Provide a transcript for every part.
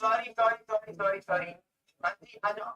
Sorry sorry sorry sorry sorry. हाँ जी, आ जाओ।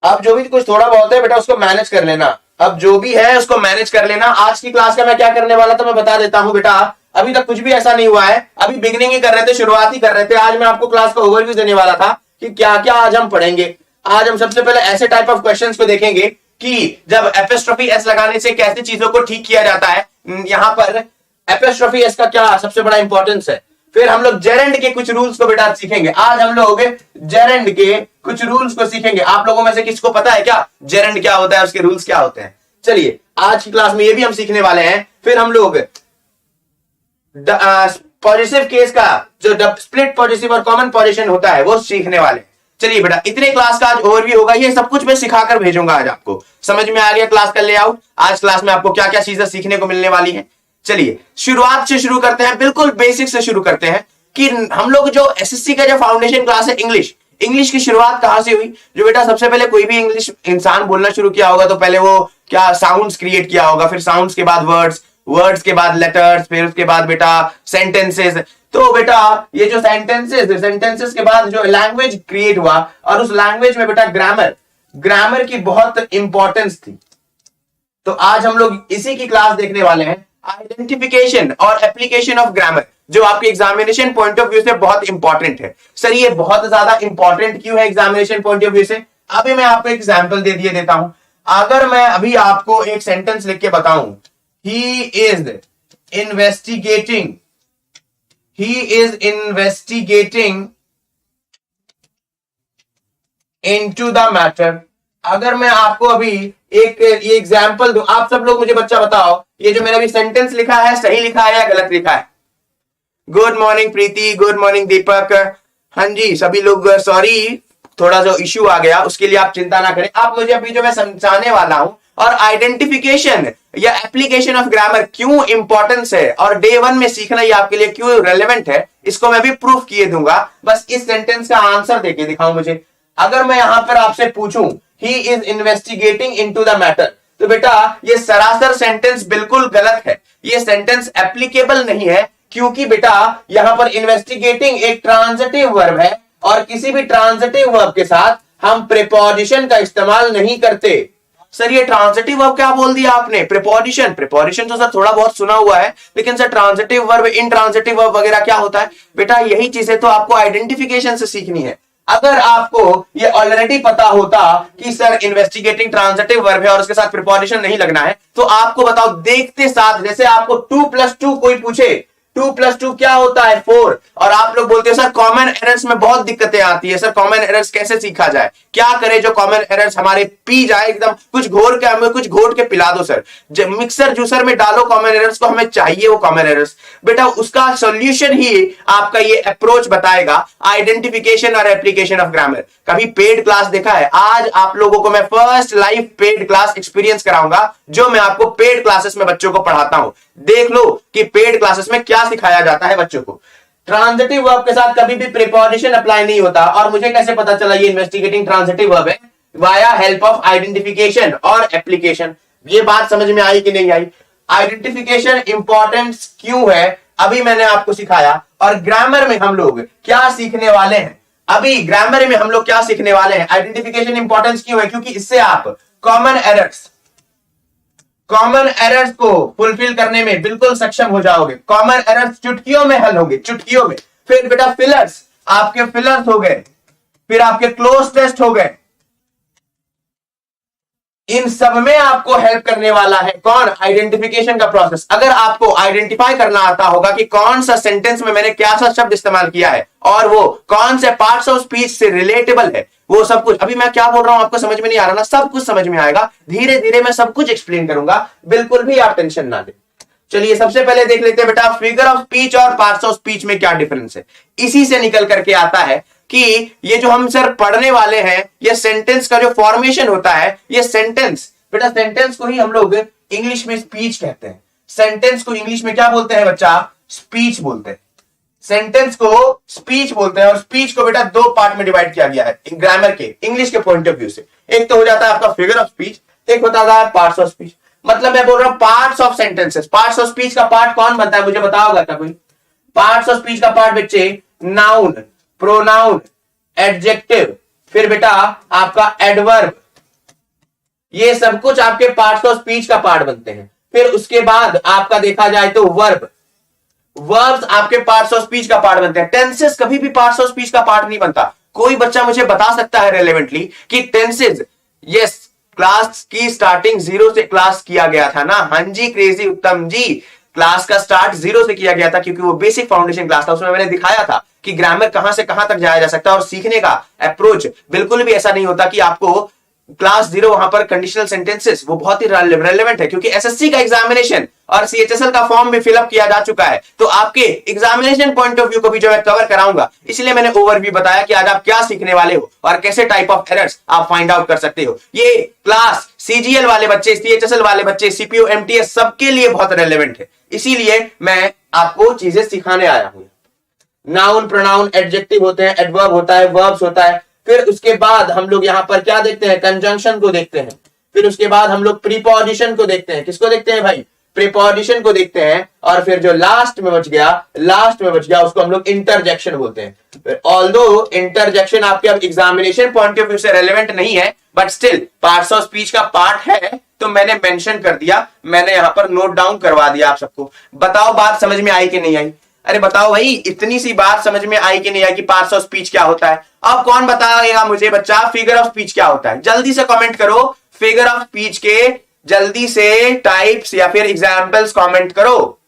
अब जो भी कुछ थोड़ा बहुत है बेटा उसको मैनेज कर लेना। अब जो भी है उसको मैनेज कर लेना। आज की क्लास का मैं क्या करने वाला था मैं बता देता हूं बेटा। अभी तक कुछ भी ऐसा नहीं हुआ है, अभी बिगिनिंग ही कर रहे थे, शुरुआत ही कर रहे थे। आज मैं आपको क्लास का ओवरव्यू देने वाला था कि क्या क्या आज हम पढ़ेंगे। आज हम सबसे पहले ऐसे टाइप ऑफ क्वेश्चंस को देखेंगे कि जब एपिस्ट्रोफी एस लगाने से कैसे चीजों को ठीक किया जाता है। यहां पर एपिस्ट्रोफी एस का क्या सबसे बड़ा इंपॉर्टेंस है। फिर हम लोग जेरेंड के कुछ रूल्स को बेटा सीखेंगे। आज हम लोग जेरेंड के कुछ रूल्स को सीखेंगे। आप लोगों में से किसको पता है क्या जेरेंड क्या होता है, उसके रूल्स क्या होते हैं? चलिए आज की क्लास में ये भी हम सीखने वाले हैं। फिर हम लोग पॉजिटिव केस का जो स्प्लिट पॉजिटिव और कॉमन पॉजिशन होता है वो सीखने वाले हैं। चलिए बेटा इतने क्लास का आज ओवरव्यू होगा, ये सब कुछ मैं सिखाकर भेजूंगा। आज आपको समझ में आ गया क्लास का लेआउट। आज क्लास में आपको क्या क्या चीजें सीखने को मिलने वाली है। चलिए शुरुआत से शुरू करते हैं, बिल्कुल बेसिक से शुरू करते हैं कि हम लोग जो एसएससी का जो फाउंडेशन क्लास है इंग्लिश की शुरुआत कहां से हुई। जो बेटा सबसे पहले कोई भी इंग्लिश इंसान बोलना शुरू किया होगा तो पहले वो क्या साउंड्स क्रिएट किया होगा, फिर साउंड्स के बाद वर्ड्स के बाद लेटर्स, फिर उसके बाद बेटा सेंटेंसेस। तो बेटा ये जो सेंटेंसेस के बाद जो लैंग्वेज क्रिएट हुआ और उस लैंग्वेज में बेटा ग्रामर की बहुत इंपॉर्टेंस थी। तो आज हम लोग इसी की क्लास देखने वाले हैं, आइडेंटिफिकेशन और एप्लीकेशन ऑफ ग्रामर, जो आपके एग्जामिनेशन पॉइंट ऑफ व्यू से बहुत इंपॉर्टेंट है। सर ये बहुत ज्यादा इंपॉर्टेंट क्यों है एग्जामिनेशन पॉइंट ऑफ व्यू से? अभी मैं आपको एग्जांपल देता हूं। अगर मैं अभी आपको एक सेंटेंस लिख के बताऊं, he is investigating into the matter. अगर मैं आपको अभी एक ये एग्जाम्पल दूं, आप सब लोग मुझे बच्चा बताओ ये जो मैंने अभी सेंटेंस लिखा है सही लिखा है या गलत लिखा है? गुड मॉर्निंग प्रीति, गुड मॉर्निंग दीपक। हाँ जी सभी लोग, सॉरी थोड़ा जो इश्यू आ गया उसके लिए आप चिंता ना करें। आप मुझे अभी जो मैं समझाने वाला हूं और आइडेंटिफिकेशन या एप्लीकेशन ऑफ ग्रामर क्यों इंपॉर्टेंस है और डे 1 में सीखना ये आपके लिए क्यों रेलेवेंट है, इसको मैं भी प्रूफ किए दूंगा। बस इस सेंटेंस का आंसर देके दिखाओ मुझे। अगर मैं यहां पर आपसे पूछूं he is investigating into the matter, तो बेटा ये सरासर सेंटेंस बिल्कुल गलत है। ये सेंटेंस एप्लीकेबल नहीं है क्योंकि बेटा यहां पर इन्वेस्टिगेटिंग एक ट्रांजिटिव वर्ब है और किसी भी ट्रांजिटिव वर्ब के साथ हम प्रीपोजिशन का इस्तेमाल नहीं करते। सर ये ट्रांजिटिव वर्ब क्या बोल दिया आपने? प्रीपोजिशन तो सर थोड़ा बहुत सुना हुआ है, लेकिन sir transitive verb, intransitive verb वगैरह क्या होता है? बेटा यही चीजें तो आपको आइडेंटिफिकेशन से सीखनी है। अगर आपको ये ऑलरेडी पता होता कि सर इन्वेस्टिगेटिंग ट्रांजिटिव वर्ब है और उसके साथ प्रीपोजिशन नहीं लगना है, तो आपको बताओ देखते साथ, जैसे आपको 2+2 कोई पूछे 2+2 क्या होता है 4, और आप लोग बोलते हो सर कॉमन एरर्स में बहुत दिक्कतें आती है, सर कॉमन एरर्स कैसे सीखा जाए, क्या करें जो कॉमन एरर्स हमारे पी जाए, एकदम कुछ घोर के हमें कुछ घोट के पिला दो सर, मिक्सर जूसर में डालो कॉमन एरर्स को, हमें चाहिए वो कॉमन एरर्स। बेटा उसका सॉल्यूशन ही आपका ये अप्रोच बताएगा, आइडेंटिफिकेशन और एप्लीकेशन ऑफ ग्रामर। कभी पेड क्लास देखा है? आज आप लोगों को मैं first live paid class experience कराऊंगा, जो मैं आपको पेड क्लासेस में बच्चों को पढ़ाता हूं। देख लो कि पेड क्लासेस में क्या सिखाया जाता है बच्चों को। ट्रांजिटिव वर्ब के साथ कभी भी प्रीपोजिशन अप्लाई नहीं होता। और मुझे कैसे पता चला ये इन्वेस्टिगेटिंग ट्रांजिटिव वर्ब है? वाया हेल्प ऑफ आइडेंटिफिकेशन और एप्लीकेशन। ये बात समझ में आई कि नहीं आई? आइडेंटिफिकेशन इंपॉर्टेंस क्यों है अभी मैंने आपको सिखाया। और ग्रामर में हम लोग क्या सीखने वाले हैं? अभी ग्रामर में हम लोग क्या सीखने वाले हैं? आइडेंटिफिकेशन इंपॉर्टेंस क्यों है? क्योंकि इससे आप कॉमन एरर्स को फुलफिल करने में बिल्कुल सक्षम हो जाओगे। कॉमन एरर्स चुटकियों में हल होंगे, चुटकियों में। फिर बेटा फिलर्स, आपके फिलर्स हो गए, फिर आपके क्लोज टेस्ट हो गए, इन सब में आपको हेल्प करने वाला है कौन? आइडेंटिफिकेशन का प्रोसेस। अगर आपको आइडेंटिफाई करना आता होगा कि कौन सा सेंटेंस में मैंने क्या सा शब्द इस्तेमाल किया है और वो कौन से पार्ट्स ऑफ स्पीच से रिलेटेबल है, वो सब कुछ, अभी मैं क्या बोल रहा हूं आपको समझ में नहीं आ रहा ना? सब कुछ समझ में आएगा, धीरे धीरे मैं सब कुछ एक्सप्लेन करूंगा, बिल्कुल भी आप टेंशन ना लें। चलिए सबसे पहले देख लेते हैं बेटा फिगर ऑफ स्पीच और पार्ट्स ऑफ स्पीच में क्या डिफरेंस है। इसी से निकल करके आता है कि ये जो हम सर पढ़ने वाले हैं, ये सेंटेंस का जो फॉर्मेशन होता है, ये सेंटेंस, बेटा सेंटेंस को ही हम लोग इंग्लिश में स्पीच कहते हैं। सेंटेंस को इंग्लिश में क्या बोलते हैं बच्चा? स्पीच बोलते हैं। सेंटेंस को स्पीच बोलते हैं और स्पीच को बेटा दो पार्ट में डिवाइड किया गया है ग्रामर के, इंग्लिश के पॉइंट ऑफ व्यू से। एक तो हो जाता है आपका फिगर ऑफ स्पीच, एक होता है पार्ट्स ऑफ स्पीच। मतलब मैं बोल रहा हूं parts of sentences. Parts of speech का पार्ट कौन बनता है मुझे बताओगा क्या कोई? पार्ट्स ऑफ स्पीच का पार्ट बच्चे नाउन, प्रोनाउन, एडजेक्टिव, फिर बेटा आपका एडवर्ब, ये सब कुछ आपके पार्ट्स ऑफ स्पीच का पार्ट बनते हैं। फिर उसके बाद आपका देखा जाए तो वर्ब, वर्ब्स आपके पार्ट्स ऑफ स्पीच का पार्ट बनते हैं। टेंसेस कभी भी पार्ट्स ऑफ स्पीच का पार्ट नहीं बनता। कोई बच्चा मुझे बता सकता है रेलेवेंटली कि टेंसेस, यस क्लास की स्टार्टिंग 0 से क्लास किया गया था ना? हाँ जी क्रेजी उत्तम जी, क्लास का स्टार्ट 0 से किया गया था क्योंकि वो बेसिक फाउंडेशन क्लास था। उसमें मैंने दिखाया था कि ग्रामर कहां से कहां तक जाया जा सकता है और सीखने का अप्रोच बिल्कुल भी ऐसा नहीं होता कि आपको क्लास 0 वहां पर कंडीशनल सेंटेंसेस वो बहुत ही रेलेवेंट है क्योंकि एसएससी का एग्जामिनेशन और सीएचएसएल का फॉर्म भी फिलअप किया जा चुका है। तो आपके एग्जामिनेशन पॉइंट ऑफ व्यू को भी जो मैं कवर कराऊंगा, इसलिए मैंने ओवरव्यू बताया कि आज आप क्या सीखने वाले हो और कैसे टाइप ऑफ एरर्स आप फाइंड आउट कर सकते हो। ये क्लास सीजीएल वाले बच्चे, सीएचएसएल वाले बच्चे, सीपीयू, एमटीएस सबके लिए बहुत रेलेवेंट है, इसीलिए मैं आपको चीजें सिखाने आया हूं। नाउन, प्रोनाउन, एडजेक्टिव होते हैं, एडवर्ब होता है, वर्ब्स होता है। फिर उसके बाद हम लोग यहां पर क्या देखते हैं? कंजंक्शन को देखते हैं। फिर उसके बाद हम लोग प्रीपोजिशन को देखते हैं। किसको देखते हैं भाई? प्रीपोजिशन को देखते हैं। और फिर जो लास्ट में बच गया उसको हम लोग इंटरजेक्शन बोलते हैं। ऑल्दो इंटरजेक्शन आपके अब एग्जामिनेशन पॉइंट ऑफ व्यू से रेलेवेंट नहीं है, but still parts of speech का पार्ट है, तो मैंने मेंशन कर दिया, मैंने यहां पर नोट डाउन करवा दिया आप सबको। बताओ बात समझ में आई कि नहीं आई? अरे बताओ भाई, इतनी सी बात समझ में आई कि नहीं आई कि पार्ट्स ऑफ स्पीच क्या होता है? अब कौन बताएगा मुझे बच्चा फिगर ऑफ स्पीच क्या होता है? जल्दी से कमेंट करो फिगर ऑफ स्पीच के, जल्दी से टाइप्स या फिर एग्जांपल्स कमेंट करो।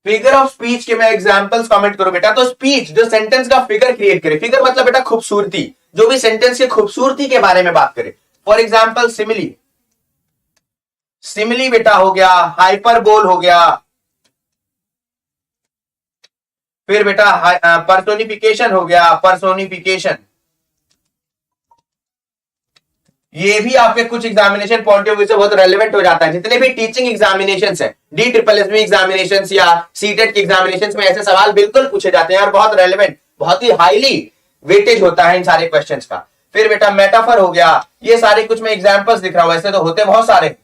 फिगर ऑफ स्पीच के मैं एग्जांपल्स कमेंट करो बेटा। तो स्पीच जो सेंटेंस का फिगर क्रिएट करे, फिगर मतलब बेटा खूबसूरती, जो भी सेंटेंस की खूबसूरती के बारे में बात करे। फॉर एग्जांपल सिमिली, सिमिली बेटा हो गया, हाइपरबोल हो गया, फिर बेटा पर्सोनिफिकेशन हो गया, पर्सोनिफिकेशन। ये भी आपके कुछ एग्जामिनेशन पॉइंट ऑफ व्यू से बहुत रेलेवेंट हो जाता है। जितने भी टीचिंग एग्जामिनेशन है, DSSB एग्जामिनेशन या सीटेट के एग्जामिनेशन में ऐसे सवाल बिल्कुल पूछे जाते हैं और बहुत रेलेवेंट, बहुत ही हाईली वेटेज होता है इन सारे क्वेश्चंस का। फिर बेटा मेटाफर हो गया, ये सारे कुछ मैं एग्जांपल्स दिख रहा हूं, वैसे तो होते बहुत सारे।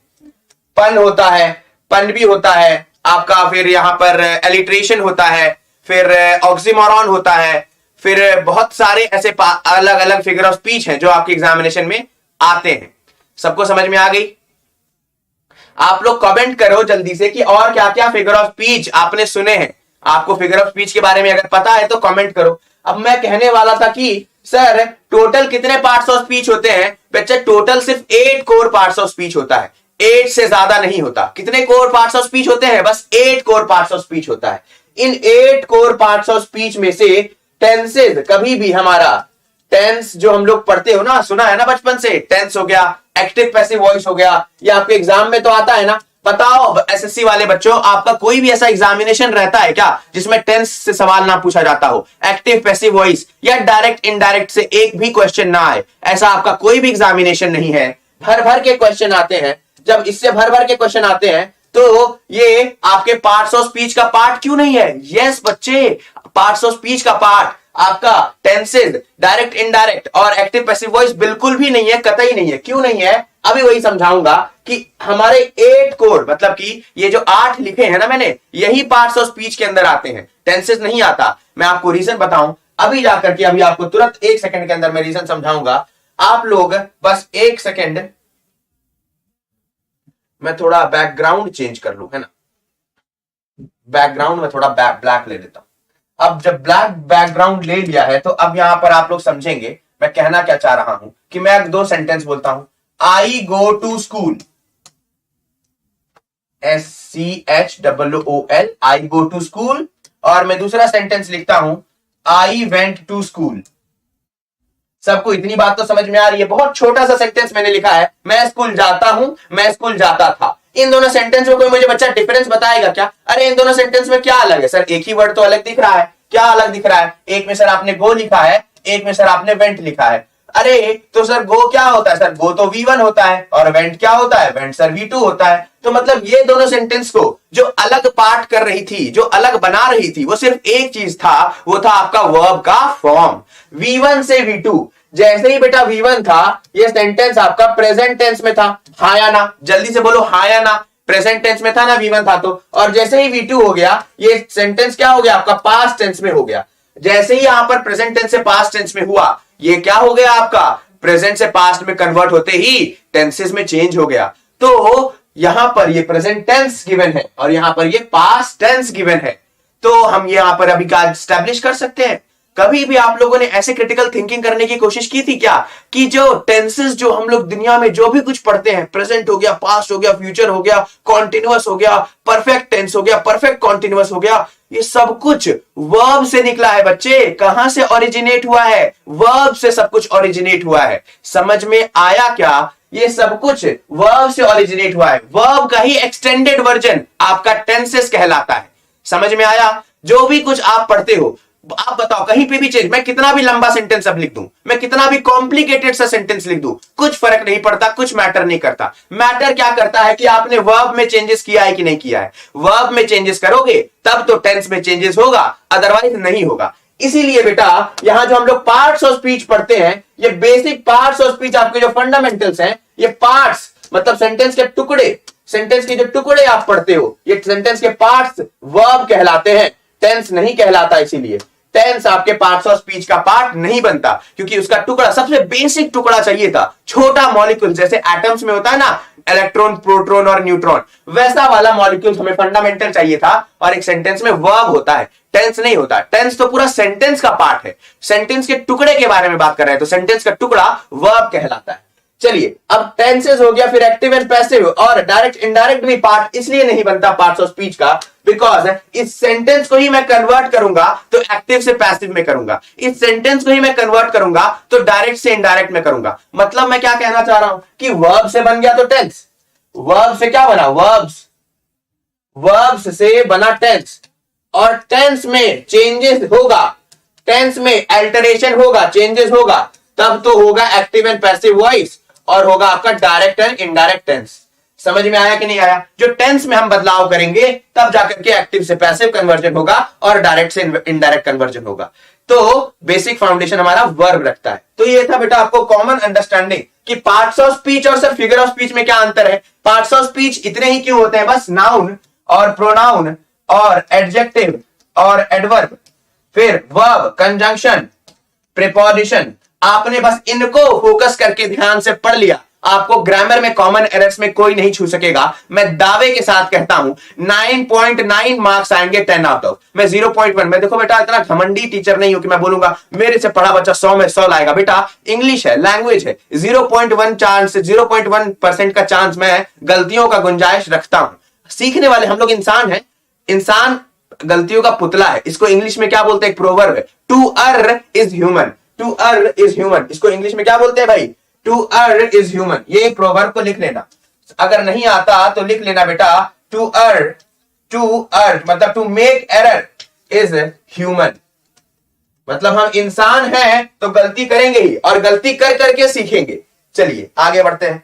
पन होता है, पन भी होता है आपका, फिर यहां पर एलिट्रेशन होता है, फिर ऑक्सीमोरॉन होता है, फिर बहुत सारे ऐसे अलग अलग फिगर ऑफ स्पीच हैं जो आपके एग्जामिनेशन में आते हैं। सबको समझ में आ गई? आप लोग कमेंट करो जल्दी से कि और क्या क्या फिगर ऑफ स्पीच आपने सुने हैं। आपको फिगर ऑफ स्पीच के बारे में अगर पता है तो कमेंट करो। अब मैं कहने वाला था कि सर टोटल कितने पार्ट्स ऑफ स्पीच होते हैं? बच्चे टोटल सिर्फ 8 कोर पार्ट्स ऑफ स्पीच होता है, 8 से ज्यादा नहीं होता। कितने कोर पार्ट्स ऑफ स्पीच होते हैं? बस 8 कोर पार्ट्स ऑफ स्पीच होता है। इन 8 कोर पार्ट्स ऑफ स्पीच में से टेंसेज, कभी भी हमारा टेंस जो हम लोग पढ़ते हो ना, सुना है ना बचपन से, टेंस हो गया, एक्टिव पैसिव वॉइस हो गया, ये आपके एग्जाम में तो आता है ना। बताओ एसएससी वाले बच्चों, आपका कोई भी ऐसा एग्जामिनेशन रहता है क्या जिसमें टेंस से सवाल ना पूछा जाता हो, एक्टिव पैसिव वॉइस या डायरेक्ट इनडायरेक्ट से एक भी क्वेश्चन ना आए? ऐसा आपका कोई भी एग्जामिनेशन नहीं है। भर भर के क्वेश्चन आते हैं। जब इससे भर भर के क्वेश्चन आते हैं तो ये आपके पार्ट्स ऑफ स्पीच का पार्ट क्यों नहीं है? यस बच्चे, पार्ट्स ऑफ स्पीच का पार्ट आपका टेंसेज, डायरेक्ट इनडायरेक्ट और एक्टिव पैसिव वॉइस बिल्कुल भी नहीं है, कतई नहीं है। क्यों नहीं है? अभी वही समझाऊंगा कि हमारे 8 कोड, मतलब कि ये जो 8 लिखे हैं ना मैंने, यही पार्ट्स ऑफ स्पीच के अंदर आते हैं, टेंसेज नहीं आता। मैं आपको रीजन बताऊं अभी जाकर के, अभी आपको तुरंत 1 सेकंड के अंदर मैं रीजन समझाऊंगा। आप लोग बस 1 सेकंड, मैं थोड़ा बैकग्राउंड चेंज कर लूं, है ना? बैकग्राउंड में थोड़ा ब्लैक ले लेता हूं। अब जब ब्लैक बैकग्राउंड ले लिया है तो अब यहां पर आप लोग समझेंगे मैं कहना क्या चाह रहा हूं। कि मैं 2 सेंटेंस बोलता हूं, I go to school, SCHOOL, I go to school. और मैं दूसरा सेंटेंस लिखता हूं, आई वेंट टू स्कूल। सबको इतनी बात तो समझ में आ रही है? बहुत छोटा सा सेंटेंस मैंने लिखा है, मैं स्कूल जाता हूं, मैं स्कूल जाता था। इन दोनों सेंटेंस में कोई मुझे बच्चा डिफरेंस बताएगा क्या? अरे इन दोनों सेंटेंस में क्या अलग है सर? एक ही वर्ड तो अलग दिख रहा है। क्या अलग दिख रहा है? एक में सर आपने गो लिखा है, एक में सर आपने वेंट लिखा है। अरे तो सर गो क्या होता है? सर गो तो V1 होता है, और वेंट क्या होता है? वेंट सर V2 होता है। तो मतलब ये दोनों सेंटेंस को जो अलग पार्ट कर रही थी, जो अलग बना रही थी, वो सिर्फ एक चीज था, वो था आपका वर्ब का फॉर्म, V1 से V2। जैसे ही बेटा V1 था, ये सेंटेंस आपका प्रेजेंट टेंस में था, हाँ या ना, जल्दी से बोलो हाँ या ना, प्रेजेंट टेंस में था ना V1 था तो, और जैसे ही V2 हो गया, ये सेंटेंस क्या हो गया आपका, पास्ट टेंस में हो गया। जैसे ही यहां पर प्रेजेंट टेंस से पास्ट टेंस में हुआ, ये क्या हो गया आपका, प्रेजेंट से पास्ट में कन्वर्ट होते ही टेंसेस में चेंज हो गया। तो यहां पर ये प्रेजेंट टेंस गिवन है और यहां पर ये पास्ट टेंस गिवन है, तो हम यहां पर अभी क्या स्टैब्लिश कर सकते हैं। कभी भी आप लोगों ने ऐसे क्रिटिकल थिंकिंग करने की कोशिश की थी क्या, कि जो टेंसेस जो हम लोग दुनिया में जो भी कुछ पढ़ते हैं, प्रेजेंट हो गया, पास्ट हो गया, फ्यूचर हो गया, कॉन्टिन्यूअस हो गया, परफेक्ट टेंस हो गया, परफेक्ट कॉन्टिन्यूअस हो गया, ये सब कुछ वर्ब से निकला है बच्चे। कहां से ओरिजिनेट हुआ है, वर्ब से सब कुछ ओरिजिनेट हुआ है। समझ में आया क्या, ये सब कुछ वर्ब से ओरिजिनेट हुआ है। वर्ब का ही एक्सटेंडेड वर्जन आपका टेंसेस कहलाता है। समझ में आया, जो भी कुछ आप पढ़ते हो, आप बताओ कहीं पे भी चेंज, मैं कितना भी लंबा सेंटेंस अब लिख दूं, मैं कितना भी कॉम्प्लिकेटेड सा सेंटेंस लिख दूं, कुछ फर्क नहीं पड़ता, कुछ मैटर नहीं करता। मैटर क्या करता है कि आपने वर्ब में चेंजेस किया है कि नहीं किया है। वर्ब में चेंजेस करोगे तब तो टेंस में चेंजेस होगा, अदरवाइज नहीं होगा। इसीलिए बेटा यहां जो हम लोग पार्ट्स ऑफ स्पीच पढ़ते हैं, ये बेसिक पार्ट्स ऑफ स्पीच, आपके जो फंडामेंटल्स हैं, ये पार्ट्स मतलब सेंटेंस के टुकड़े, सेंटेंस के जो टुकड़े आप पढ़ते हो, ये सेंटेंस के पार्ट्स वर्ब कहलाते हैं, टेंस नहीं कहलाता। इसीलिए टेंस आपके पार्ट्स ऑफ स्पीच का पार्ट नहीं बनता, क्योंकि उसका टुकड़ा सबसे बेसिक टुकड़ा चाहिए था, छोटा मॉलिक्यूल, जैसे एटम्स में होता है ना इलेक्ट्रॉन, प्रोटॉन और न्यूट्रॉन, वैसा वाला मॉलिक्यूल हमें फंडामेंटल चाहिए था। और एक सेंटेंस में वर्ब होता है, टेंस नहीं होता। टेंस तो पूरा सेंटेंस का पार्ट है, सेंटेंस के टुकड़े के बारे में बात कर रहे हैं, तो सेंटेंस का टुकड़ा वर्ब कहलाता है। चलिए, अब टेंसेस हो गया, फिर एक्टिव एंड पैसिव, और डायरेक्ट इनडायरेक्ट भी पार्ट इसलिए नहीं बनता पार्ट्स ऑफ स्पीच का, बिकॉज इस सेंटेंस को ही मैं कन्वर्ट करूंगा तो एक्टिव से पैसिव में करूंगा, इस सेंटेंस को ही मैं कन्वर्ट करूंगा तो डायरेक्ट से इनडायरेक्ट में करूंगा। मतलब मैं क्या कहना चाह रहा हूं कि वर्ब से बन गया तो टेंस, वर्ब से क्या बना, वर्ब्स से बना टेंस, और टेंस में चेंजेस होगा, टेंस में अल्टरेशन होगा, चेंजेस होगा, तब तो होगा एक्टिव एंड पैसिव वॉइस, और होगा आपका डायरेक्ट एंड इनडायरेक्ट टेंस। समझ में आया कि नहीं आया, जो टेंस में हम बदलाव करेंगे तब जाकर के एक्टिव से पैसिव कन्वर्जन होगा और डायरेक्ट से इनडायरेक्ट कन्वर्जन होगा। तो बेसिक फाउंडेशन हमारा वर्ब रखता है। तो ये था बेटा आपको कॉमन अंडरस्टैंडिंग कि पार्ट्स ऑफ स्पीच और सर फिगर ऑफ स्पीच में क्या अंतर है। पार्ट्स ऑफ स्पीच इतने ही क्यों होते हैं, बस नाउन और प्रोनाउन और एडजेक्टिव और एडवर्ब, फिर वर्ब, कंजंक्शन, प्रीपोजिशन, आपने बस इनको फोकस करके ध्यान से पढ़ लिया, आपको ग्रामर में कॉमन एरर्स में कोई नहीं छू सकेगा। मैं दावे के साथ कहता हूं 9.9 मार्क्स आएंगे 10 आउट ऑफ, मैं 0.1, मैं देखो बेटा इतना घमंडी टीचर नहीं हूं कि मैं बोलूंगा मेरे से पढ़ा बच्चा 100 में 100 लाएगा। बेटा इंग्लिश है, लैंग्वेज है, 0.1 चांस, 0.1% का चांस मैं गलतियों का गुंजाइश रखता हूं। सीखने वाले हम लोग इंसान हैं, इंसान गलतियों का पुतला है। इसको इंग्लिश में क्या बोलते हैं, एक प्रोवर्ब है, to err is human, to err is human. इसको इंग्लिश में क्या बोलते हैं भाई, टू अर्र इज ह्यूमन। ये एक प्रोवर्ब को लिख लेना, अगर नहीं आता तो लिख लेना बेटा, टू अर्र मतलब to make error is human, मतलब हम इंसान हैं तो गलती करेंगे ही, और गलती कर करके सीखेंगे। चलिए आगे बढ़ते हैं।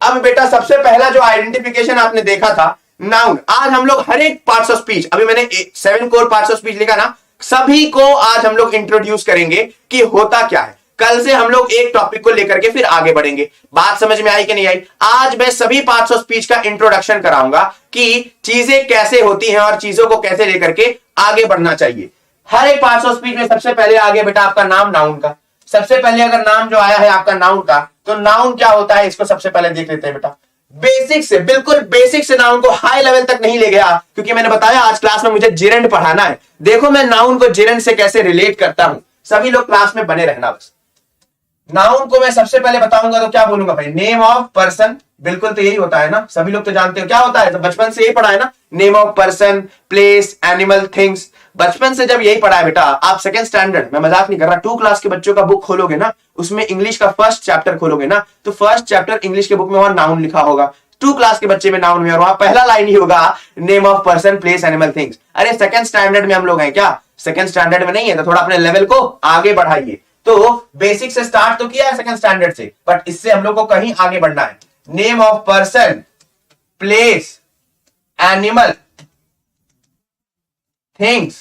अब बेटा सबसे पहला जो आइडेंटिफिकेशन आपने देखा था नाउन, आज हम लोग हर एक पार्ट्स ऑफ स्पीच, अभी मैंने 7 कोर पार्ट्स ऑफ स्पीच लिखा ना, सभी को आज हम लोग इंट्रोड्यूस करेंगे कि होता क्या है। कल से हम लोग एक टॉपिक को लेकर के फिर आगे बढ़ेंगे। बात समझ में आई कि नहीं आई। आज मैं सभी पार्ट्स ऑफ स्पीच का इंट्रोडक्शन कराऊंगा कि चीजें कैसे होती हैं और चीजों को कैसे लेकर के आगे बढ़ना चाहिए। हर एक पार्ट्स ऑफ स्पीच में सबसे पहले आगे बेटा आपका नाम, नाउन का। सबसे पहले अगर नाम जो आया है आपका नाउन का, तो नाउन क्या होता है इसको सबसे पहले देख लेते हैं बेटा। बेसिक से, बिल्कुल बेसिक से नाउन को हाई लेवल तक नहीं ले गया, क्योंकि मैंने बताया आज क्लास में मुझे जिरेंड पढ़ाना है। देखो मैं नाउन को जिरेंड से कैसे रिलेट करता हूं, सभी लोग क्लास में बने रहना। बस नाउन को मैं सबसे पहले बताऊंगा तो क्या बोलूंगा भाई, नेम ऑफ पर्सन, बिल्कुल तो यही होता है ना, सभी लोग तो जानते हो क्या होता है, तो बचपन से यही पढ़ा है ना, name of person, place, animal, things. बचपन से जब यही पढ़ा है बेटा, आप सेकंड स्टैंडर्ड, मैं मजाक नहीं कर रहा, 2 क्लास के बच्चों का बुक खोलोगे ना, उसमें इंग्लिश का फर्स्ट चैप्टर खोलोगे ना, तो फर्स्ट चैप्टर इंग्लिश के बुक में वहां नाउन लिखा होगा। 2 क्लास के बच्चे में नाउन में, और वहां पहला लाइन ही होगा name of person, place, animal, things. अरे सेकंड स्टैंडर्ड में हम लोग हैं क्या, सेकंड स्टैंडर्ड में नहीं है, तो थोड़ा अपने लेवल को आगे बढ़ाइए। तो बेसिक से स्टार्ट तो किया है सेकंड स्टैंडर्ड से, बट इससे हम लोग को कहीं आगे बढ़ना है। Name of person, place, animal, things,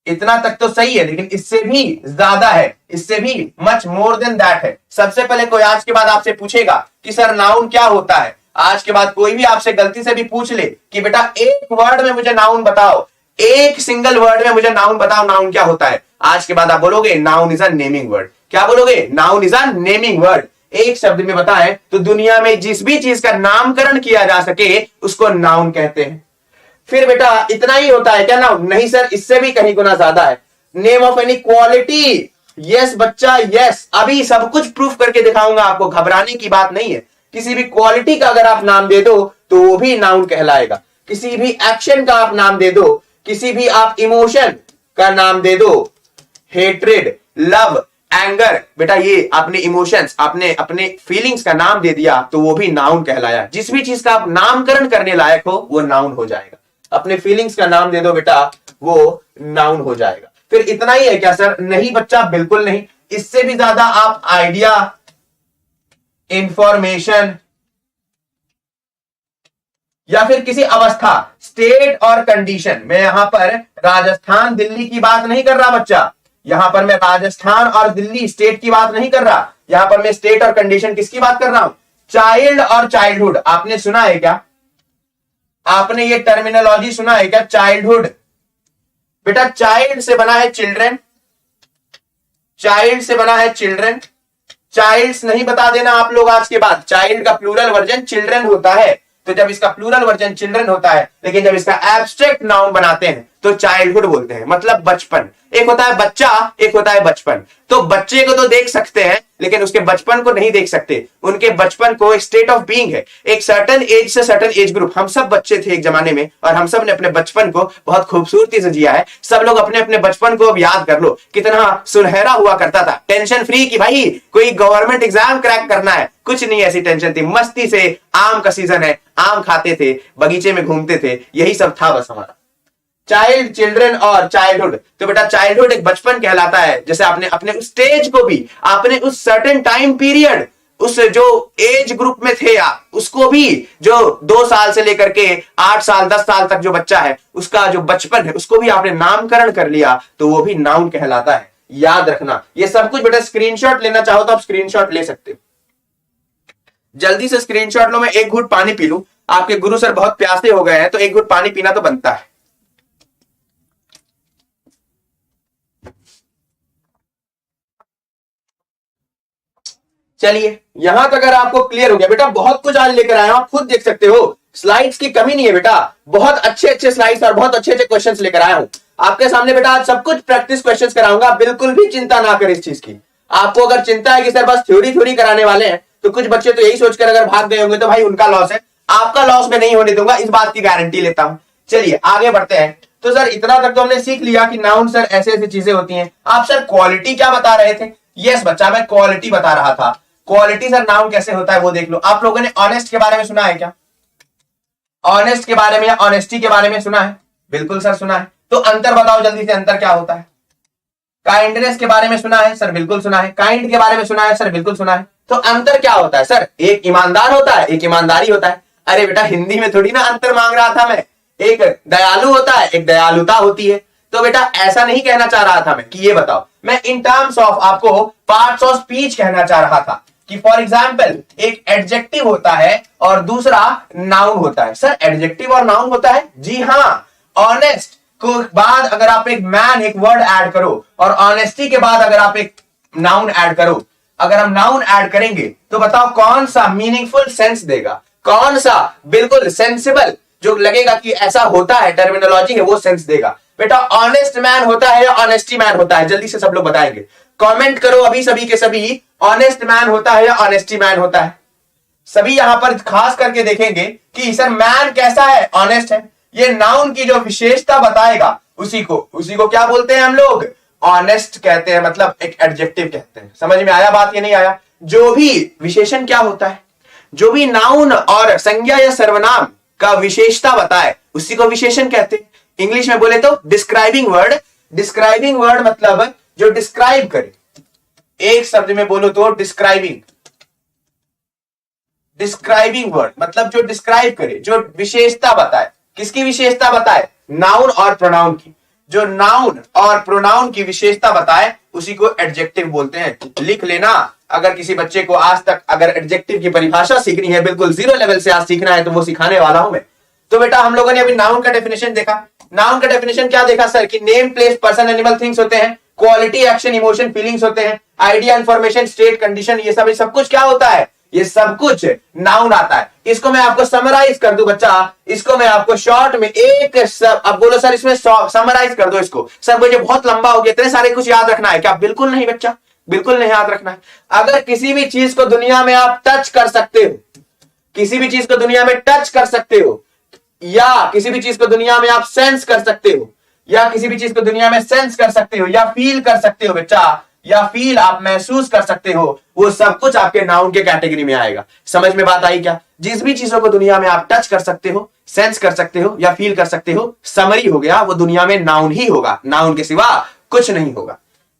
इतना तक तो सही है, लेकिन इससे भी ज्यादा है, इससे भी मच मोर देन दैट है। सबसे पहले कोई आज के बाद आपसे पूछेगा कि सर नाउन क्या होता है, आज के बाद कोई भी आपसे गलती से भी पूछ ले कि बेटा एक वर्ड में मुझे नाउन बताओ, एक सिंगल वर्ड में मुझे नाउन बताओ, नाउन क्या होता है, आज के बाद आप बोलोगे noun is a naming word. क्या बोलोगे? Noun is a naming word. एक शब्द में बताएं तो दुनिया में जिस भी चीज का नामकरण किया जा सके उसको नाउन कहते हैं। फिर बेटा इतना ही होता है क्या नाउन? नहीं सर, इससे भी कहीं गुना ज्यादा है। Name of any quality, yes बच्चा यस, अभी सब कुछ प्रूफ करके दिखाऊंगा आपको, घबराने की बात नहीं है। किसी भी क्वालिटी का अगर आप नाम दे दो तो वो भी नाउन कहलाएगा। किसी भी एक्शन का आप नाम दे दो, किसी भी आप इमोशन का नाम दे दो, हेट्रेड, लव, एंगर, बेटा ये आपने इमोशंस, आपने अपने फीलिंग्स का नाम दे दिया तो वो भी नाउन कहलाया। जिस भी चीज का आप नामकरण करने लायक हो वो नाउन हो जाएगा। अपने फीलिंग्स का नाम दे दो बेटा, वो नाउन हो जाएगा। फिर इतना ही है क्या सर? नहीं बच्चा, बिल्कुल नहीं, इससे भी ज्यादा आप आइडिया, इंफॉर्मेशन या फिर किसी अवस्था, स्टेट और कंडीशन। मैं यहां पर राजस्थान दिल्ली की बात नहीं कर रहा बच्चा, यहां पर मैं राजस्थान और दिल्ली स्टेट की बात नहीं कर रहा, यहां पर मैं स्टेट और कंडीशन किसकी बात कर रहा हूं? चाइल्ड और चाइल्डहुड। आपने सुना है क्या? आपने ये टर्मिनोलॉजी सुना है क्या? चाइल्डहुड। बेटा चाइल्ड से बना है चिल्ड्रन, चाइल्ड से बना है चिल्ड्रन। चाइल्ड्स नहीं बता देना आप लोग आज के बाद, चाइल्ड का प्लूरल वर्जन चिल्ड्रन होता है। तो जब इसका प्लूरल वर्जन चिल्ड्रन होता है, लेकिन जब इसका एब्स्ट्रैक्ट नाउन बनाते हैं तो चाइल्डहुड बोलते हैं, मतलब बचपन। एक होता है बच्चा, एक होता है बचपन। तो बच्चे को तो देख सकते हैं लेकिन उसके बचपन को नहीं देख सकते। उनके बचपन को एक स्टेट ऑफ बीइंग है, एक सर्टेन एज से सर्टेन एज ग्रुप। हम सब बच्चे थे एक जमाने में और हम सब ने अपने बचपन को बहुत खूबसूरती से जिया है। सब लोग अपने अपने बचपन को अब याद कर लो, कितना सुनहरा हुआ करता था, टेंशन फ्री की भाई कोई गवर्नमेंट एग्जाम क्रैक करना है, कुछ नहीं ऐसी टेंशन थी। मस्ती से, आम का सीजन है, आम खाते थे, बगीचे में घूमते थे, यही सब था बस हमारा। चाइल्ड, चिल्ड्रन और चाइल्डहुड। तो बेटा चाइल्डहुड एक बचपन कहलाता है। जैसे आपने अपने उस स्टेज को भी, आपने उस सर्टेन टाइम पीरियड, उस जो एज ग्रुप में थे आप, उसको भी, जो 2 साल से लेकर के 8 साल 10 साल तक जो बच्चा है उसका जो बचपन है उसको भी आपने नामकरण कर लिया तो वो भी नाउन कहलाता है। याद रखना ये सब कुछ। बेटा स्क्रीनशॉट लेना चाहो तो आप स्क्रीनशॉट ले सकते हो। जल्दी से स्क्रीनशॉट लो। मैं एक घूंट पानी पी लूं, आपके गुरु सर बहुत प्यासे हो गए हैं तो एक घूंट पानी पीना तो बनता है। चलिए यहां तक अगर आपको क्लियर हो गया, बेटा बहुत कुछ आज लेकर आया हूं, आप खुद देख सकते हो, स्लाइड्स की कमी नहीं है बेटा, बहुत अच्छे अच्छे स्लाइड्स और बहुत अच्छे अच्छे क्वेश्चंस लेकर आया हूं आपके सामने। बेटा आज सब कुछ प्रैक्टिस क्वेश्चंस कराऊंगा, बिल्कुल भी चिंता ना करें इस चीज की। आपको अगर चिंता है कि सर बस थ्योरी कराने वाले हैं, तो कुछ बच्चे तो यही सोचकर अगर भाग गए होंगे तो भाई उनका लॉस है, आपका लॉस मैं नहीं होने दूंगा, इस बात की गारंटी लेता हूं। चलिए आगे बढ़ते हैं। तो सर इतना तक तो हमने सीख लिया कि नाउन सर ऐसे ऐसी चीजें होती हैं। आप सर क्वालिटी क्या बता रहे थे? यस बच्चा, मैं क्वालिटी बता रहा था। क्वालिटी सर नाउन कैसे होता है वो देख लो। आप लोगों ने ऑनेस्ट के बारे में सुना है क्या? ऑनेस्ट के बारे में या ऑनेस्टी के बारे में सुना है? बिल्कुल सर सुना है। तो अंतर बताओ जल्दी से, अंतर क्या होता है? काइंडनेस के बारे में सुना है? सर बिल्कुल सुना है। काइंड के बारे में सुना है? सर बिल्कुल सुना है। तो अंतर क्या होता है? सर एक ईमानदार होता है, एक ईमानदारी होता है। अरे बेटा हिंदी में थोड़ी ना अंतर मांग रहा था मैं। एक दयालु होता है, एक दयालुता होती है। तो बेटा ऐसा नहीं कहना चाह रहा था मैं कि ये बताओ, मैं इन टर्म्स ऑफ आपको पार्ट्स ऑफ स्पीच कहना चाह रहा था कि फॉर एग्जाम्पल एक एडजेक्टिव होता है और दूसरा नाउन होता है। सर एडजेक्टिव और नाउन होता है? जी हाँ। ऑनेस्ट को बाद अगर आप एक मैन एक वर्ड ऐड करो और ऑनेस्टी के बाद अगर आप एक नाउन ऐड करो, अगर हम नाउन ऐड करेंगे तो बताओ कौन सा मीनिंगफुल सेंस देगा, कौन सा बिल्कुल सेंसिबल जो लगेगा कि ऐसा होता है, टर्मिनोलॉजी है वो सेंस देगा। बेटा ऑनेस्ट मैन होता है या ऑनेस्टी मैन होता है? जल्दी से सब लोग बताएंगे, कमेंट करो अभी सभी के सभी, ऑनेस्ट मैन होता है या ऑनेस्टी मैन होता है? सभी यहां पर खास करके देखेंगे कि सर मैन कैसा है? ऑनेस्ट है। ये नाउन की जो विशेषता बताएगा उसी को क्या बोलते हैं हम लोग? ऑनेस्ट कहते हैं, मतलब एक एडजेक्टिव कहते हैं। समझ में आया बात? ये नहीं आया? जो भी विशेषण क्या होता है, जो भी नाउन और संज्ञा या सर्वनाम का विशेषता बताए उसी को विशेषण कहते हैं। इंग्लिश में बोले तो डिस्क्राइबिंग वर्ड। डिस्क्राइबिंग वर्ड मतलब जो डिस्क्राइब करे, एक शब्द में बोलो तो डिस्क्राइबिंग। डिस्क्राइबिंग वर्ड मतलब जो डिस्क्राइब करे, जो विशेषता बताए। किसकी विशेषता बताए? नाउन और प्रोनाउन की। जो नाउन और प्रोनाउन की विशेषता बताए उसी को एडजेक्टिव बोलते हैं। लिख लेना, अगर किसी बच्चे को आज तक अगर एडजेक्टिव की परिभाषा सीखनी है, बिल्कुल जीरो लेवल से आज सीखना है, तो वो सिखाने वाला हूं मैं। तो बेटा हम लोगों ने अभी नाउन का डेफिनेशन देखा। नाउन का डेफिनेशन क्या देखा सर? कि name, place, person, animal, things होते हैं, क्वालिटी, एक्शन, इमोशन, फीलिंग्स होते हैं, आइडिया, इंफॉर्मेशन, स्टेट, कंडीशन, ये सब कुछ क्या होता है? ये सब कुछ नाउन आता है। इसको मैं आपको समराइज कर दूं बच्चा, इसको मैं आपको शॉर्ट में एक सब, अब बोलो सर इसमें समराइज कर दो इसको। सर मुझे बहुत लंबा हो गया, इतने सारे कुछ याद रखना है क्या? बिल्कुल नहीं बच्चा, बिल्कुल नहीं याद रखना है। अगर किसी भी चीज को दुनिया में आप टच कर सकते हो, किसी भी चीज को दुनिया में टच कर सकते हो, या किसी भी चीज को दुनिया में आप सेंस कर सकते हो, या किसी भी चीज को दुनिया में सेंस कर सकते हो, या फील कर सकते हो बच्चा, या फील आप महसूस कर सकते हो, वो सब कुछ आपके नाउन के कैटेगरी में आएगा। समझ में बात आई क्या? जिस भी चीजों को दुनिया में आप टच कर सकते हो, सेंस कर सकते हो या फील कर सकते हो, समरी हो गया, वो दुनिया में नाउन ही होगा, नाउन के सिवा कुछ नहीं होगा।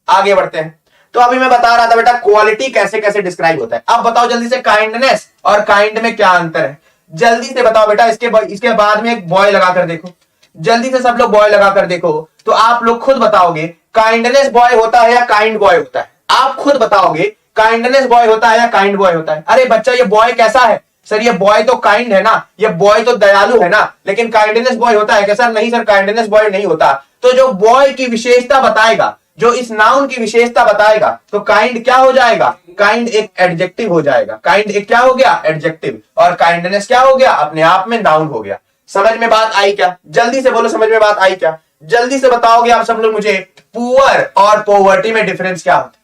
आगे बढ़ते हैं। तो अभी मैं बता रहा था बेटा क्वालिटी कैसे कैसे डिस्क्राइब होता है। अब बताओ जल्दी से काइंडनेस और काइंड में क्या अंतर है? जल्दी से बताओ बेटा। इसके बाद में एक बॉय लगाकर देखो, जल्दी से सब लोग बॉय लगाकर देखो, तो आप लोग खुद बताओगे काइंडनेस बॉय होता है या काइंड बॉय होता है? आप खुद बताओगे काइंडनेस बॉय होता है या काइंड बॉय होता है? अरे बच्चा ये बॉय कैसा है? सर ये बॉय तो काइंड है ना, ये बॉय तो दयालु है ना, लेकिन काइंडनेस बॉय होता है क्या? सर नहीं सर, काइंडनेस बॉय नहीं होता। तो जो बॉय की विशेषता बताएगा, जो इस नाउन की विशेषता बताएगा, तो काइंड क्या हो जाएगा? काइंड एक एडजेक्टिव हो जाएगा। काइंड एक क्या हो गया? एडजेक्टिव। और काइंडनेस क्या हो गया? अपने आप में नाउन हो गया। समझ में बात आई क्या? जल्दी से बोलो, समझ में बात आई क्या? जल्दी से बताओगे आप सब लोग मुझे पुअर और पॉवर्टी में डिफरेंस क्या होता है?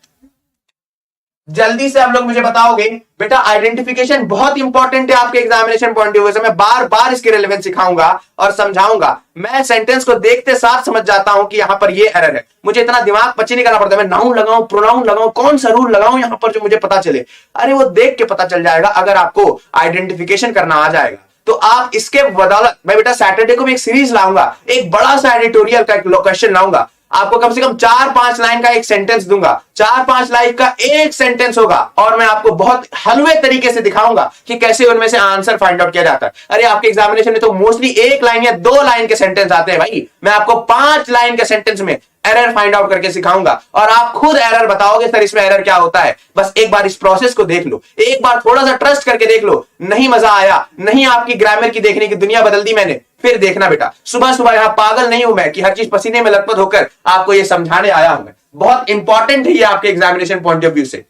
जल्दी से आप लोग मुझे बताओगे। बेटा आइडेंटिफिकेशन बहुत इंपॉर्टेंट है आपके एग्जामिनेशन पॉइंट ऑफ व्यू से। मैं बार बार इसकी रेलेवेंस सिखाऊंगा और समझाऊंगा। मैं सेंटेंस को देखते साथ समझ जाता हूं कि यहां पर ये एरर है। मुझे इतना दिमाग पच्ची नहीं करना पड़ता, मैं नाउन लगाऊं, प्रोनाउन लगाऊं, कौन सा रूल लगाऊं यहां पर जो मुझे पता चले। अरे वो देख के पता चल जाएगा। अगर आपको आइडेंटिफिकेशन करना आ जाएगा तो आप इसके बदौलत, मैं बेटा सैटरडे को भी एक सीरीज लाऊंगा, एक बड़ा सा एडिटोरियल का एक क्वेश्चन लाऊंगा, आपको कम से कम 4-5 लाइन का एक सेंटेंस दूंगा, 4-5 लाइन का एक सेंटेंस होगा, और मैं आपको बहुत हलवे तरीके से दिखाऊंगा कि कैसे उनमें से आंसर फाइंड आउट किया जाता है। अरे आपके एग्जामिनेशन में तो मोस्टली 1 लाइन या 2 लाइन के सेंटेंस आते हैं भाई, मैं आपको 5 लाइन के सेंटेंस में एरर फाइंड आउट करके सिखाऊंगा, और आप खुद एरर बताओगे सर इसमें एरर क्या होता है। बस एक बार इस प्रोसेस को देख लो, एक बार थोड़ा सा ट्रस्ट करके देख लो। नहीं मजा आया, नहीं आपकी ग्रामर की देखने की दुनिया बदल दी मैंने, फिर देखना बेटा। सुबह सुबह यहां पागल नहीं हूं मैं कि हर चीज पसीने में लथपथ होकर आपको ये समझाने आया हूं मैं। बहुत इंपॉर्टेंट है ये आपके एग्जामिनेशन पॉइंट ऑफ व्यू से।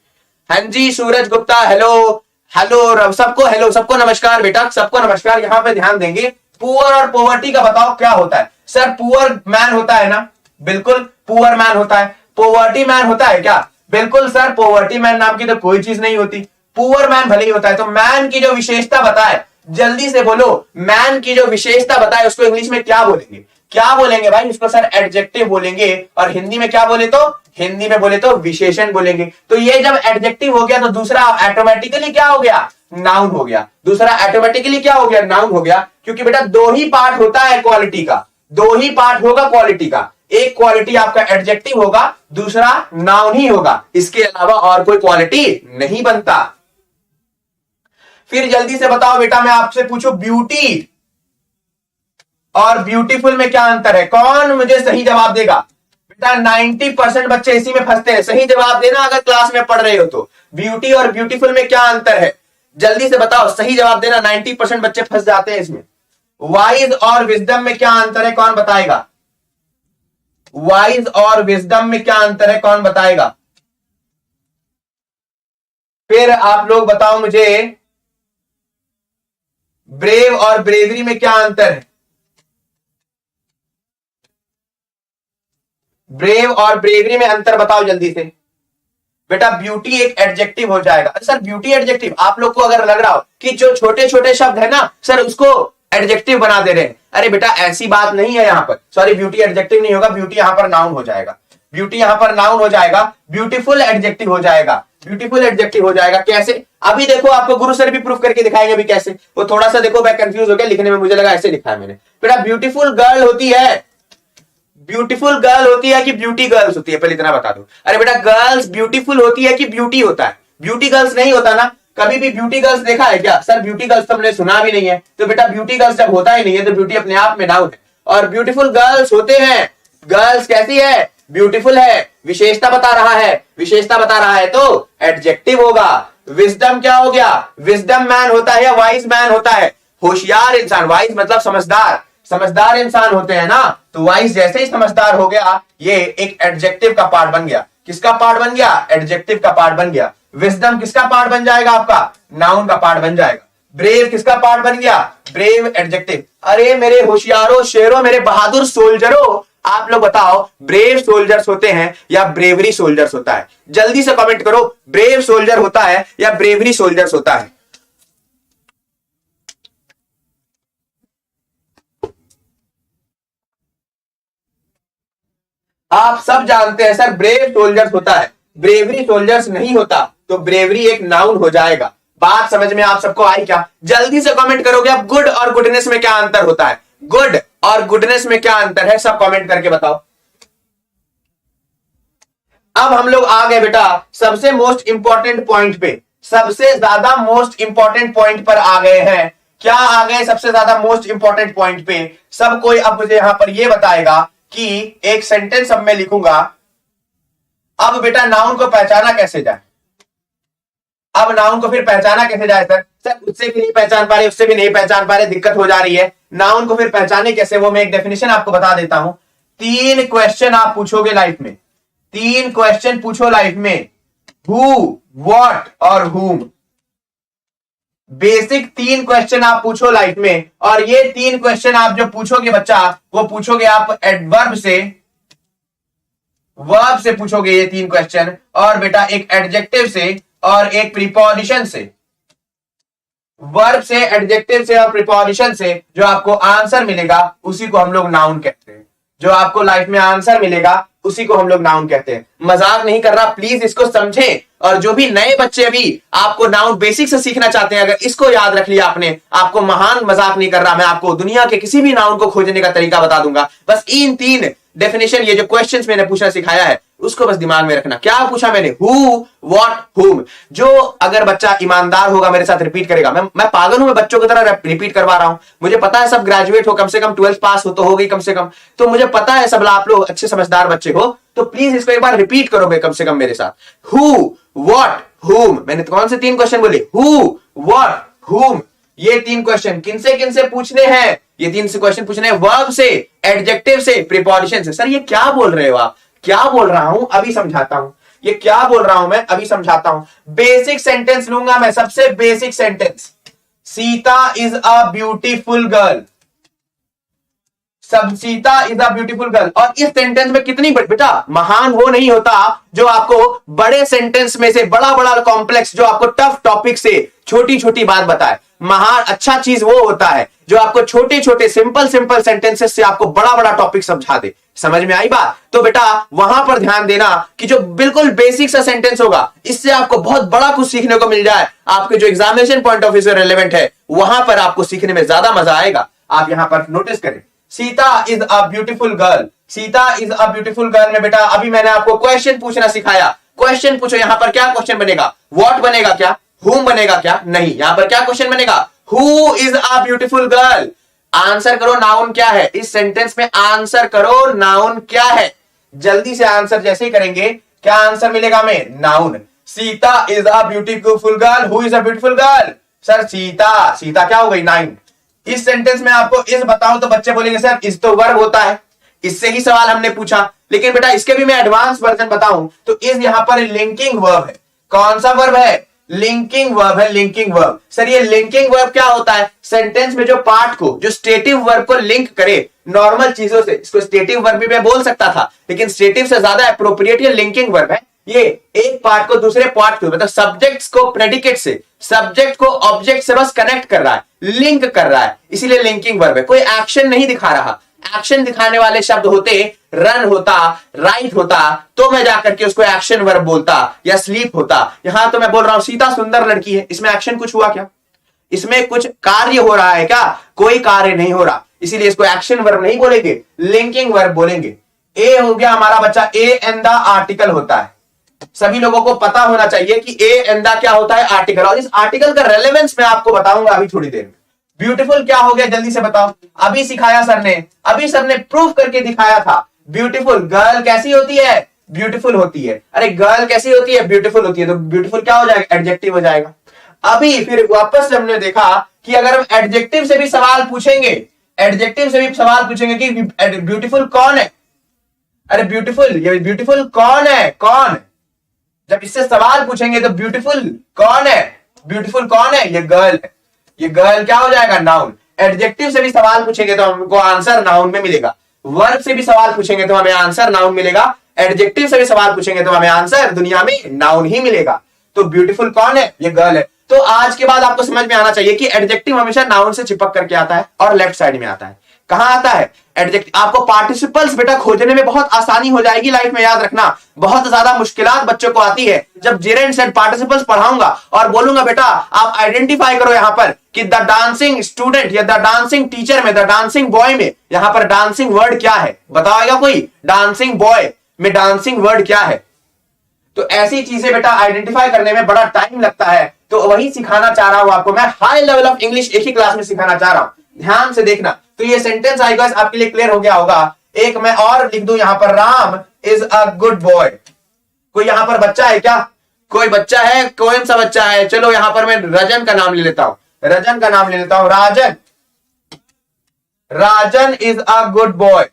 हाँ जी सूरज गुप्ता, हेलो हेलो सबको, हेलो सबको नमस्कार बेटा, सबको नमस्कार। यहां पे ध्यान देंगे, पुअर और पॉवर्टी का बताओ क्या होता है। सर पुअर मैन होता है ना? बिल्कुल पुअर मैन होता है। पॉवर्टी मैन होता है क्या? बिल्कुल सर, पॉवर्टी मैन नाम की तो कोई चीज नहीं होती, पुअर मैन भले ही होता है। तो मैन की जो विशेषता बताए, जल्दी से बोलो, मैन की जो विशेषता बताए उसको इंग्लिश में क्या बोलेंगे? क्या बोलेंगे भाई? उसको सर एडजेक्टिव बोलेंगे। और हिंदी में क्या बोले? तो हिंदी में बोले तो विशेषण बोलेंगे। तो ये जब एडजेक्टिव हो गया तो दूसरा ऑटोमेटिकली क्या हो गया? नाउन हो गया। दूसरा ऑटोमेटिकली क्या हो गया? नाउन हो गया। क्योंकि बेटा 2 ही पार्ट होता है क्वालिटी का, 2 ही पार्ट होगा क्वालिटी का। एक क्वालिटी आपका एडजेक्टिव होगा, दूसरा नाउन ही होगा। इसके अलावा और कोई क्वालिटी नहीं बनता। फिर जल्दी से बताओ बेटा, मैं आपसे पूछूं ब्यूटी और ब्यूटीफुल में क्या अंतर है? कौन मुझे सही जवाब देगा? बेटा 90% बच्चे इसी में फंसते हैं। सही जवाब देना अगर क्लास में पढ़ रहे हो तो। ब्यूटी और ब्यूटीफुल में क्या अंतर है? जल्दी से बताओ, सही जवाब देना। 90% बच्चे फंस जाते हैं इसमें। वाइज और विजडम में क्या अंतर है? कौन बताएगा? वाइज और विजडम में क्या अंतर है? कौन बताएगा? फिर आप लोग बताओ मुझे, ब्रेव और ब्रेवरी में क्या अंतर है? ब्रेव और ब्रेवरी में अंतर बताओ जल्दी से। बेटा ब्यूटी एक एडजेक्टिव हो जाएगा। Sir beauty adjective? आप लोग को अगर लग रहा हो कि जो छोटे छोटे शब्द है ना सर उसको एडजेक्टिव बना दे रहे हैं, अरे बेटा ऐसी बात नहीं है यहां पर। सॉरी, ब्यूटी एडजेक्टिव नहीं होगा, ब्यूटी यहां पर नाउन हो जाएगा। ब्यूटी यहां पर नाउन हो जाएगा, ब्यूटीफुल एडजेक्टिव हो जाएगा। ब्यूटीफुल एडजेक्टिव हो जाएगा कैसे? अभी देखो, आपको गुरु सर भी प्रूफ करके दिखाएंगे अभी कैसे। वो थोड़ा सा देखो, मैं कंफ्यूज हो गया लिखने में, मुझे लगा ऐसे लिखा है मैंने। बेटा ब्यूटीफुल गर्ल होती है, ब्यूटीफुल गर्ल होती है कि ब्यूटी गर्ल्स होती है? पहले इतना बता दो। अरे बेटा गर्ल्स ब्यूटीफुल होती है कि ब्यूटी होता है? ब्यूटी गर्ल्स नहीं होता ना। कभी भी ब्यूटी गर्ल्स देखा है क्या? सर ब्यूटी गर्ल्स तो हमने सुना भी नहीं है। तो बेटा ब्यूटी गर्ल्स जब होता ही नहीं है तो ब्यूटी अपने आप में नाउन है। और ब्यूटीफुल गर्ल्स होते हैं गर्ल्स कैसी है, ब्यूटीफुल है, विशेषता बता रहा है, विशेषता बता रहा है तो एडजेक्टिव होगा। विजडम क्या हो गया, विजडम मैन होता है या वाइज मैन होता है, होशियार इंसान, वाइज मतलब समझदार, समझदार इंसान होते हैं ना, तो वाइज जैसे ही समझदार हो गया, ये एक एडजेक्टिव का पार्ट बन गया। किसका पार्ट बन गया, एडजेक्टिव का पार्ट बन गया। विजडम किसका पार्ट बन जाएगा, आपका नाउन का पार्ट बन जाएगा। ब्रेव किसका पार्ट बन गया, ब्रेव एडजेक्टिव। अरे मेरे होशियारों, शेरों, मेरे बहादुर सोल्जरों, आप लोग बताओ ब्रेव सोल्जर्स होते हैं या ब्रेवरी सोल्जर्स होता है? जल्दी से कमेंट करो, ब्रेव सोल्जर होता है या ब्रेवरी सोल्जर्स होता है? आप सब जानते हैं सर ब्रेव सोल्जर्स होता है, ब्रेवरी सोल्जर्स नहीं होता, तो ब्रेवरी एक नाउन हो जाएगा। बात समझ में आप सबको आई क्या? जल्दी से कमेंट करोगे आप, गुड और गुडनेस में क्या अंतर होता है, गुड और गुडनेस में क्या अंतर है, सब कमेंट करके बताओ। अब हम लोग आ गए बेटा सबसे मोस्ट इंपॉर्टेंट पॉइंट पे, सबसे ज्यादा मोस्ट इंपॉर्टेंट पॉइंट पर आ गए हैं। क्या आ गए सबसे ज्यादा मोस्ट इंपॉर्टेंट पॉइंट पे? सब कोई अब मुझे यहां पर यह बताएगा कि एक सेंटेंस अब मैं लिखूंगा। अब बेटा नाउन को पहचाना कैसे जाए, अब नाउन को फिर पहचाना कैसे जाए सर? सर उससे भी नहीं पहचान पा रहे, उससे भी नहीं पहचान पा रहे, दिक्कत हो जा रही है। नाउन को फिर पहचाने कैसे, वो मैं एक डेफिनेशन आपको बता देता हूं। 3 क्वेश्चन आप पूछोगे लाइफ में, 3 क्वेश्चन पूछो लाइफ में, हु, व्हाट और हुम। बेसिक 3 क्वेश्चन आप पूछो लाइफ में, और ये 3 क्वेश्चन आप जो पूछोगे बच्चा, वो पूछोगे आप एडवर्ब से, वर्ब से पूछोगे ये 3 क्वेश्चन, और बेटा एक एडजेक्टिव से और एक प्रीपोजिशन से। वर्ब से, एडजेक्टिव से और प्रीपोजिशन से जो आपको आंसर मिलेगा उसी को हम लोग नाउन कहते हैं। जो आपको लाइफ में आंसर मिलेगा उसी को हम लोग नाउन कहते हैं। मजाक नहीं कर रहा, प्लीज इसको समझें। और जो भी नए बच्चे अभी आपको नाउन बेसिक से सीखना चाहते हैं, अगर इसको याद रख लिया आपने, आपको महान मजाक नहीं कर रहा, मैं आपको दुनिया के किसी भी नाउन को खोजने का तरीका बता दूंगा। बस इन 3 डेफिनेशन, ये जो क्वेश्चंस मैंने पूछना सिखाया है उसको बस दिमाग में रखना। क्या पूछा मैंने, हु, व्हाट, हुम। जो अगर बच्चा ईमानदार होगा मेरे साथ रिपीट करेगा, मैं पागल हूं, मैं बच्चों की तरह रिपीट करवा रहा हूं। मुझे पता है सब ग्रेजुएट हो, कम से कम 12th पास हो तो हो गई कम से कम, तो मुझे पता है सब आप लोग अच्छे समझदार बच्चे हो, तो प्लीज इसको एक बार रिपीट करोगे कम से कम मेरे साथ। हु, व्हाट, हुम। मैंने कौन से 3 क्वेश्चन बोले, हु, व्हाट, हुम। ये 3 क्वेश्चन किनसे पूछने हैं? ये 3 क्वेश्चन पूछने हैं वर्ब से, एडजेक्टिव से, प्रीपोजिशन से। सर ये क्या बोल रहे हो आप? क्या बोल रहा हूं अभी समझाता हूं, ये क्या बोल रहा हूं मैं अभी समझाता हूं। बेसिक सेंटेंस लूंगा मैं, सबसे basic sentence, Sita is a beautiful girl. सब Sita is a beautiful girl. और इस सेंटेंस में कितनी बेटा, महान वो नहीं होता जो आपको बड़े सेंटेंस में से बड़ा बड़ा कॉम्प्लेक्स, जो आपको टफ टॉपिक से छोटी छोटी बात बताए। महान अच्छा चीज वो होता है जो आपको छोटे छोटे सिंपल सेंटेंसेस से आपको बड़ा बड़ा टॉपिक समझा दे। समझ में आई बात? तो बेटा वहां पर ध्यान देना कि जो बिल्कुल बेसिक सा सेंटेंस होगा, इससे आपको बहुत बड़ा कुछ सीखने को मिल जाए, आपके जो एग्जामिनेशन पॉइंट ऑफ व्यू से रेलेवेंट है, वहां पर आपको सीखने में ज्यादा मजा आएगा। आप यहां पर नोटिस करें, Sita is a beautiful girl. Sita is a beautiful girl में बेटा अभी मैंने आपको क्वेश्चन पूछना सिखाया। क्वेश्चन पूछो, यहां पर क्या क्वेश्चन बनेगा? व्हाट बनेगा क्या? हुम बनेगा क्या? नहीं, यहां पर क्या क्वेश्चन बनेगा? Who is a beautiful girl. Answer करो नाउन क्या है इस सेंटेंस में, आंसर करो नाउन क्या है। जल्दी से आंसर जैसे ही करेंगे, क्या आंसर मिलेगा हमें? Noun. Sita is a beautiful girl, who is a beautiful girl. Sir Sita, Sita क्या हो गई? नाउन। इस सेंटेंस में आपको इस बताऊं तो बच्चे बोलेंगे सर इस तो वर्ब होता है, इससे ही सवाल हमने पूछा। लेकिन बेटा इसके भी मैं एडवांस वर्जन बताऊं तो इस यहां पर लिंकिंग वर्ब है। कौन सा वर्ब है? लिंकिंग वर्ब है, लिंकिंग वर्ब। सर ये लिंकिंग वर्ब क्या होता है? सेंटेंस में जो पार्ट को, जो स्टेटिव वर्ब को लिंक करे नॉर्मल चीजों से। इसको स्टेटिव वर्ब भी मैं बोल सकता था, लेकिन स्टेटिव से ज्यादा एप्रोप्रिएट ये लिंकिंग वर्ब है। ये एक पार्ट को दूसरे पार्ट को, मतलब सब्जेक्ट्स को प्रेडिकेट से, सब्जेक्ट को ऑब्जेक्ट से बस कनेक्ट कर रहा है, लिंक कर रहा है, इसीलिए लिंकिंग वर्ब है। कोई एक्शन नहीं दिखा रहा। एक्शन दिखाने वाले शब्द होते रन होता, राइट होता, तो मैं जाकर के उसको एक्शन वर्ब बोलता, या स्लीप होता। यहां तो मैं बोल रहा हूं सीता सुंदर लड़की है, इसमें एक्शन कुछ हुआ क्या? इसमें कुछ कार्य हो रहा है क्या? कोई कार्य नहीं हो रहा, इसीलिए इसको एक्शन वर्ब नहीं बोलेंगे, लिंकिंग वर्ब बोलेंगे। ए हो गया हमारा बच्चा, ए एंड द आर्टिकल होता है। सभी लोगों को पता होना चाहिए कि ए एंड द क्या होता है? आर्टिकल। और इस आर्टिकल का रेलेवेंस मैं आपको बताऊंगा अभी थोड़ी देर में। ब्यूटीफुल क्या हो गया जल्दी से बताओ? अभी सिखाया सर ने, अभी सर ने प्रूफ करके दिखाया था। ब्यूटीफुल, गर्ल कैसी होती है, ब्यूटीफुल होती है। अरे गर्ल कैसी होती है, ब्यूटीफुल होती है, तो ब्यूटीफुल क्या हो जाएगा, एडजेक्टिव हो जाएगा। अभी फिर वापस से हमने देखा कि अगर हम एडजेक्टिव से भी सवाल पूछेंगे, एडजेक्टिव से भी सवाल पूछेंगे कि ब्यूटीफुल कौन है, अरे ब्यूटीफुल, ये ब्यूटीफुल कौन है, कौन, जब इससे सवाल पूछेंगे तो ब्यूटीफुल कौन है, ब्यूटीफुल कौन है, ये गर्ल है। ये गर्ल क्या हो जाएगा, नाउन। एडजेक्टिव से भी सवाल पूछेंगे तो हमको आंसर नाउन में मिलेगा, वर्ब से भी सवाल पूछेंगे तो हमें आंसर नाउन मिलेगा, एडजेक्टिव से भी सवाल पूछेंगे तो हमें आंसर दुनिया में नाउन ही मिलेगा। तो ब्यूटीफुल कौन है, ये गर्ल है। तो आज के बाद आपको समझ में आना चाहिए कि एडजेक्टिव हमेशा नाउन से चिपक करके आता है और लेफ्ट साइड में आता है। कहां आता है, एडजेक्टिव। आपको पार्टिसिपल्स बेटा खोजने में बहुत आसानी हो जाएगी लाइफ में, याद रखना। बहुत ज्यादा मुश्किलात बच्चों को आती है जब जेरेंट सेड पार्टिसिपल्स पढ़ाऊंगा और बोलूंगा बेटा आप आइडेंटिफाई करो यहां पर कि द डांसिंग स्टूडेंट या द डांसिंग टीचर में, द डांसिंग बॉय में, यहां पर डांसिंग वर्ड क्या है, बताओगा कोई, डांसिंग बॉय में डांसिंग वर्ड क्या है। तो ऐसी चीजें बेटा आइडेंटिफाई करने में बड़ा टाइम लगता है, तो वही सिखाना चाह रहा हूं आपको मैं। हाई लेवल ऑफ इंग्लिश एक ही क्लास में सिखाना चाह रहा हूं, ध्यान से देखना। तो ये सेंटेंस आई गाइस आपके लिए क्लियर हो गया होगा। एक मैं और लिख दूं यहां पर, Ram is a good boy. कोई यहां पर बच्चा है क्या, कोई बच्चा है, कौन सा बच्चा है, चलो यहां पर मैं रजन का नाम ले लेता हूं, रजन का नाम ले लेता हूं, Rajan, Rajan is a good boy,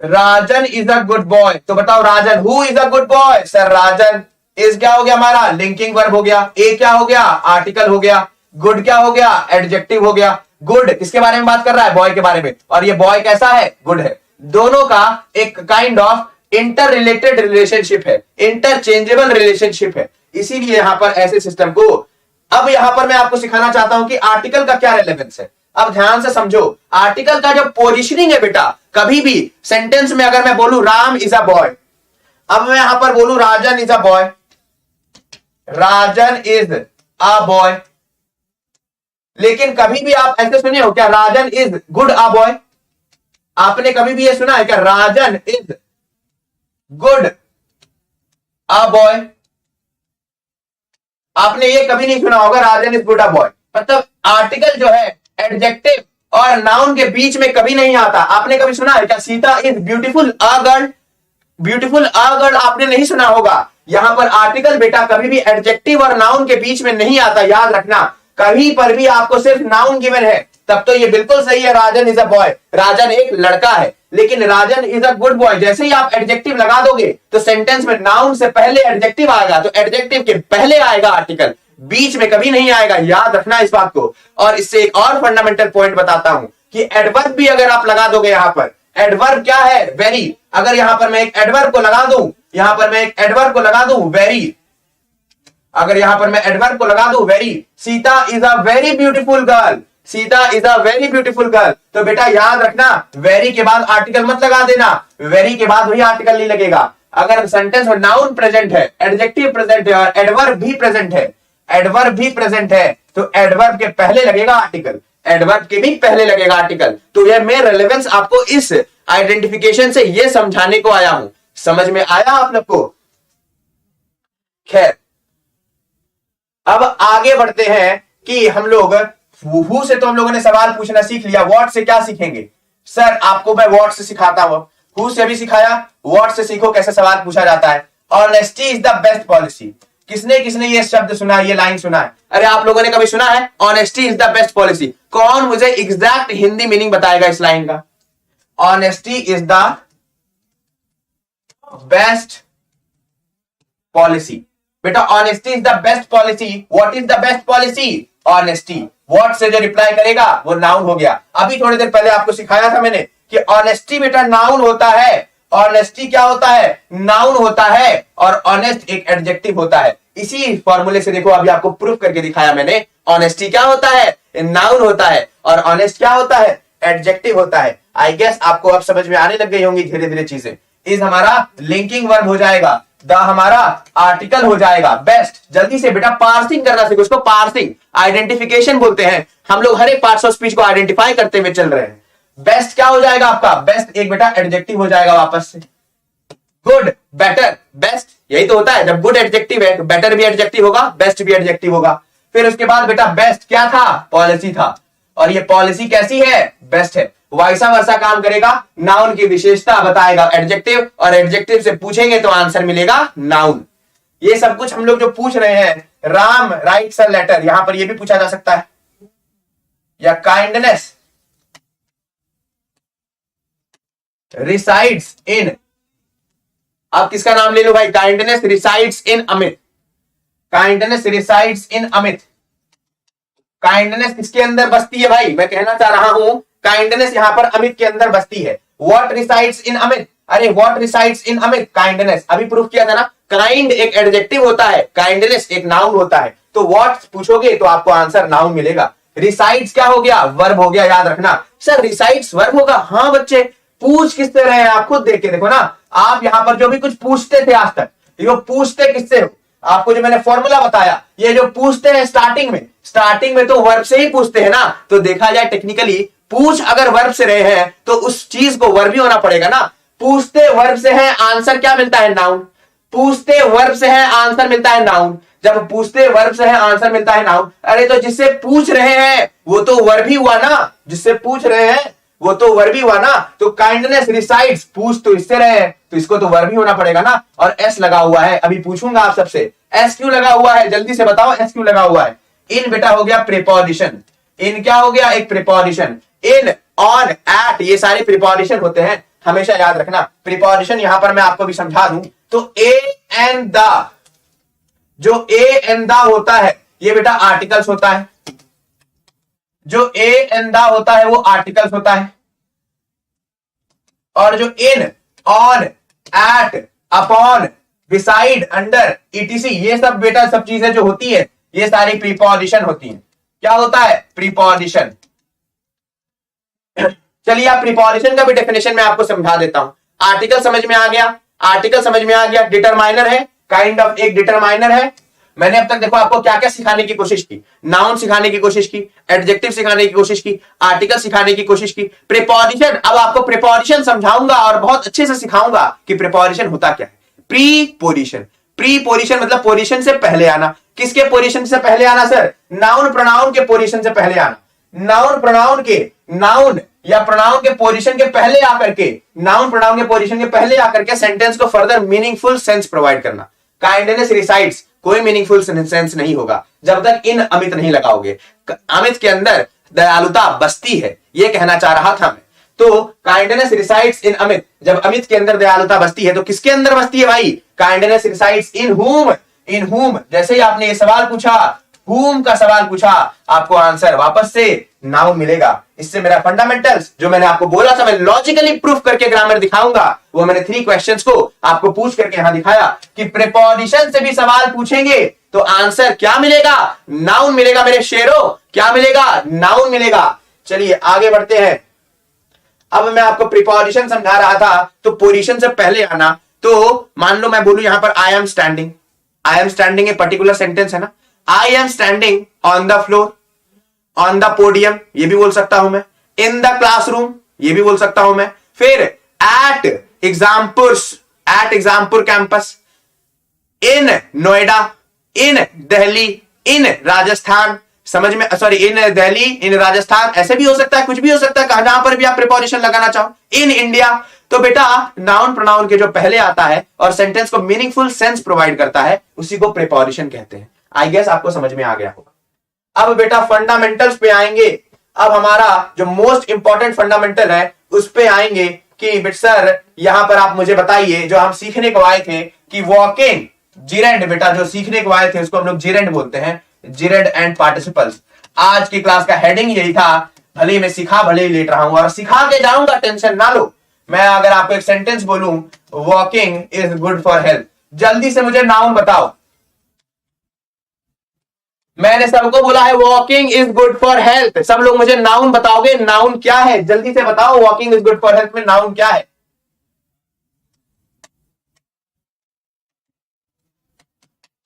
Rajan is a good boy. तो बताओ Rajan, who is a good boy, sir Rajan. Is क्या हो गया हमारा, लिंकिंग वर्ब हो गया, ए क्या हो गया, आर्टिकल हो गया, गुड क्या हो गया, एडजेक्टिव हो गया। गुड किसके बारे में बात कर रहा है, बॉय के बारे में, और ये बॉय कैसा है, गुड है। दोनों का एक kind of inter related relationship है, इंटरचेंजेबल रिलेशनशिप है, इसीलिए यहां पर ऐसे सिस्टम को। अब यहां पर मैं आपको सिखाना चाहता हूं कि आर्टिकल का क्या रेलेवेंस है। अब ध्यान से समझो, आर्टिकल का जो पोजिशनिंग है बेटा, कभी भी सेंटेंस में अगर मैं बोलूं राम इज अ बॉय, अब मैं यहां पर बोलूं Rajan is a boy, Rajan is a boy, लेकिन कभी भी आप ऐसे सुने हो क्या, Rajan is good a boy. आपने कभी भी ये सुना है क्या, Rajan is good a boy. आपने ये कभी नहीं सुना होगा, Rajan is good a boy. मतलब आर्टिकल जो है एडजेक्टिव और नाउन के बीच में कभी नहीं आता। आपने कभी सुना है क्या, Sita is beautiful a girl, beautiful a girl आपने नहीं सुना होगा। यहां पर आर्टिकल बेटा कभी भी एडजेक्टिव और नाउन के बीच में नहीं आता, याद रखना। कहीं पर भी आपको सिर्फ नाउन गिवन है तब तो ये बिल्कुल सही है, राजन इज अ बॉय, राजन एक लड़का है। लेकिन राजन इज अ गुड बॉय जैसे ही आप एडजेक्टिव लगा दोगे तो सेंटेंस में नाउन से पहले एडजेक्टिव आएगा, तो एडजेक्टिव के पहले आएगा आर्टिकल, बीच में कभी नहीं आएगा, याद रखना इस बात को। और इससे एक और फंडामेंटल पॉइंट बताता हूं कि एडवर्ब भी अगर आप लगा दोगे यहां पर, एडवर्ब क्या है, वेरी। अगर यहां पर मैं एक एडवर्ब को लगा दूं, यहां पर मैं एक एडवर्ब को लगा दूं वेरी, अगर यहां पर मैं एडवर्ब को लगा दूं very, Sita is a very beautiful girl, Sita is a very beautiful girl, तो बेटा याद रखना वेरी के बाद आर्टिकल मत लगा देना, वेरी के बाद वही आर्टिकल नहीं लगेगा। अगर सेंटेंस में नाउन प्रेजेंट है, एडजेक्टिव प्रेजेंट है और एडवर्ब भी प्रेजेंट है, एडवर्ब भी प्रेजेंट है, तो एडवर्ब के पहले लगेगा आर्टिकल, एडवर्ब के भी पहले लगेगा आर्टिकल। तो यह मैं रेलेवेंस आपको इस आइडेंटिफिकेशन से ये समझाने को आया हूं। समझ में आया आप लोग को? खैर अब आगे बढ़ते हैं कि हम लोग हु से तो हम लोगों ने सवाल पूछना सीख लिया, व्हाट से क्या सीखेंगे? सर आपको मैं व्हाट से सिखाता हूं, हु से भी सिखाया, व्हाट से सीखो कैसे सवाल पूछा जाता है। Honesty is the best policy. किसने किसने ये शब्द सुना है, ये लाइन सुना है? अरे आप लोगों ने कभी सुना है honesty is the best policy? कौन मुझे एग्जैक्ट हिंदी मीनिंग बताएगा इस लाइन का? Honesty is the best policy. बेटा honesty is the best policy, what is the best policy? Honesty. What से जो रिप्लाई करेगा वो नाउन हो गया। अभी थोड़ी देर पहले आपको सिखाया था मैंने कि ऑनेस्टी बेटा नाउन होता है, ऑनेस्टी क्या होता है, नाउन होता है, और ऑनेस्ट एक एडजेक्टिव होता है। इसी फॉर्मूले से देखो अभी आपको प्रूफ करके दिखाया मैंने, ऑनेस्टी क्या होता है, नाउन होता है, और ऑनेस्ट क्या होता है, एडजेक्टिव होता है। आई गेस आपको अब समझ में आने लग गई होंगी धीरे धीरे चीजें। इज हमारा लिंकिंग वर्ब हो जाएगा, द हमारा आर्टिकल हो जाएगा। बेस्ट, जल्दी से बेटा पार्सिंग करना सीखो, उसको पार्सिंग आइडेंटिफिकेशन बोलते हैं। हम लोग हर एक पार्ट्स ऑफ स्पीच को आइडेंटिफाई करते हुए चल रहे हैं। बेस्ट क्या हो जाएगा आपका, बेस्ट एक बेटा एडजेक्टिव हो जाएगा वापस से। गुड, बेटर, बेस्ट यही तो होता है, जब गुड एडजेक्टिव है तो बेटर भी एडजेक्टिव होगा, बेस्ट भी एडजेक्टिव होगा। फिर उसके बाद बेटा बेस्ट क्या था, पॉलिसी था, और ये पॉलिसी कैसी है, बेस्ट है। वैसा वैसा काम करेगा, नाउन की विशेषता बताएगा एडजेक्टिव, और एडजेक्टिव से पूछेंगे तो आंसर मिलेगा नाउन। ये सब कुछ हम लोग जो पूछ रहे हैं, राम राइट्स अ लेटर, यहां पर ये भी पूछा जा सकता है, या काइंडनेस रिसाइड्स इन, अब किसका नाम ले लो भाई, kindness resides in Amit, kindness resides in Amit, kindness किसके अंदर बसती है भाई, मैं कहना चाह रहा हूं काइंडनेस यहां पर अमित के अंदर बसती है। व्हाट रिसाइड्स इन अमित, अरे what resides in Amit, kindness, अभी प्रूफ किया था ना, काइंड एक एडजेक्टिव होता है, काइंडनेस एक नाउन होता है, तो व्हाट पूछोगे तो आपको आंसर नाउन मिलेगा। रिसाइड्स क्या हो गया, वर्ब हो गया, याद रखना। सर रिसाइड्स वर्ब होगा, हाँ बच्चे, पूछ किससे रहे हैं आप खुद देख के देखो ना, आप यहां पर जो भी कुछ पूछते थे आज तक, ये पूछते किससे हो, आपको जो मैंने फॉर्मूला बताया, ये जो पूछते हैं स्टार्टिंग में तो वर्ब से ही पूछते हैं ना, तो देखा जाए टेक्निकली पूछ अगर वर्ब से रहे हैं तो उस चीज को वर्ब ही होना पड़ेगा ना। पूछते वर्ब से है, आंसर क्या मिलता है, नाउन। पूछते वर्ब से है, आंसर मिलता है नाउन। जब पूछते वर्ब से है, आंसर मिलता है नाउन, अरे तो जिससे पूछ रहे हैं वो तो वर्ब ही हुआ ना, जिससे पूछ रहे हैं वो तो वर्ब ही हुआ ना। तो काइंडनेस रिसाइड्स, पूछ तो इससे रहे हैं तो इसको तो वर्ब ही होना पड़ेगा ना। और एस लगा हुआ है, अभी पूछूंगा आप सबसे एस क्यों लगा हुआ है, जल्दी से बताओ एस क्यों लगा हुआ है। इन बेटा हो गया प्रीपोजिशन, इन क्या हो गया, एक प्रीपोजिशन। इन, ऑन, एट, ये सारे प्रीपोजिशन होते हैं, हमेशा याद रखना। प्रीपोजिशन यहां पर मैं आपको भी समझा दूं तो ए एंड द, जो ए एंड द होता है ये बेटा आर्टिकल्स होता है, जो ए एंड द होता है वो आर्टिकल्स होता है, और जो in, on, at, upon, beside, under, ETC, ये सब बेटा सब चीजें जो होती है ये सारी प्रीपोजिशन होती हैं। क्या होता है, प्रीपोजिशन। चलिए आप प्रीपोजिशन का भी डेफिनेशन मैं आपको समझा देता हूं। आर्टिकल समझ में आ गया, आर्टिकल समझ में आ गया, डिटरमाइनर है, काइंड ऑफ एक डिटरमाइनर है। मैंने अब तक देखो आपको क्या क्या सिखाने की कोशिश की, नाउन सिखाने की कोशिश की, एडजेक्टिव सिखाने की कोशिश की, आर्टिकल सिखाने की कोशिश की, प्रीपोजिशन, अब आपको प्रीपोजिशन समझाऊंगा और बहुत अच्छे से सिखाऊंगा कि प्रीपोजिशन होता क्या है। प्रीपोजिशन, प्रीपोजिशन मतलब पोजीशन से पहले आना। किसके पोजीशन से पहले आना सर, नाउन प्रोनाउन के पोजीशन से पहले आना। नाउन प्रोनाउन के, नाउन या प्रोनाउन के पोजीशन के पहले आकर के, नाउन प्रोनाउन के पोजीशन के पहले आकर के सेंटेंस को फर्दर मीनिंगफुल सेंस प्रोवाइड करना। काइंडनेस रिसाइड्स, कोई मीनिंगफुल सेंस नहीं होगा जब तक इन अमित नहीं लगाओगे। अमित के अंदर दयालुता बसती है, ये कहना चाह रहा था मैं। तो काइंडनेस रिसाइड्स इन अमित, जब अमित के अंदर दयालुता बसती है तो किसके अंदर बसती है भाई, काइंडनेस रिसाइड्स इन हुम, इन हुम। जैसे ही आपने ये सवाल पूछा, हुम का सवाल पूछा, आपको आंसर वापस से नाउन मिलेगा। इससे मेरा फंडामेंटल्स जो मैंने आपको बोला था, मैं लॉजिकली प्रूफ करके ग्रामर दिखाऊंगा, वो मैंने 3 क्वेश्चंस को आपको पूछ करके यहां दिखाया कि प्रीपोजिशन से भी सवाल पूछेंगे तो आंसर क्या मिलेगा, नाउन मिलेगा मेरे शेरों। क्या मिलेगा, नाउन मिलेगा। चलिए आगे बढ़ते हैं। अब मैं आपको प्रीपोजिशन समझा रहा था, तो पोजीशन से पहले आना। तो मान लो मैं बोलूं यहां पर I am standing, I am standing एक पर्टिकुलर सेंटेंस है ना, I am standing on the floor, on the podium ये भी बोल सकता हूं मैं, इन द क्लासरूम ये भी बोल सकता हूं मैं, फिर एट एग्जामपुर्स, एट एग्जामपुर कैंपस, इन नोएडा, इन दिल्ली, इन राजस्थान, समझ में, सॉरी इन दिल्ली, इन राजस्थान, ऐसे भी हो सकता है, कुछ भी हो सकता है, जहां पर भी आप प्रीपोजिशन लगाना चाहो, इन इंडिया। तो बेटा नाउन प्रोनाउन के जो पहले आता है और सेंटेंस को मीनिंगफुल सेंस प्रोवाइड करता है उसी को प्रीपोजिशन कहते हैं। आई गेस आपको समझ में आ गया होगा। अब बेटा फंडामेंटल्स पे आएंगे। अब हमारा जो मोस्ट इंपॉर्टेंट फंडामेंटल है उस पे आएंगे कि बेटा सर यहां पर आप मुझे बताइए, जो हम सीखने को आए थे कि वॉकिंग, जिरेंड, बेटा जो सीखने को आए थे उसको हम लोग जिरेंड बोलते हैं, जिरेंड एंड पार्टिसिपल्स। आज की क्लास का हेडिंग यही था, भले मैं सिखा भले ही लेट रहा हूं और सिखा के जाऊंगा, टेंशन ना लो। मैं अगर आपको एक सेंटेंस बोलूं, walking is good for health, जल्दी से मुझे नाउन बताओ। मैंने सबको बोला है walking is good for health, सब लोग मुझे नाउन बताओगे, नाउन क्या है, जल्दी से बताओ। Walking is good for health में नाउन क्या है?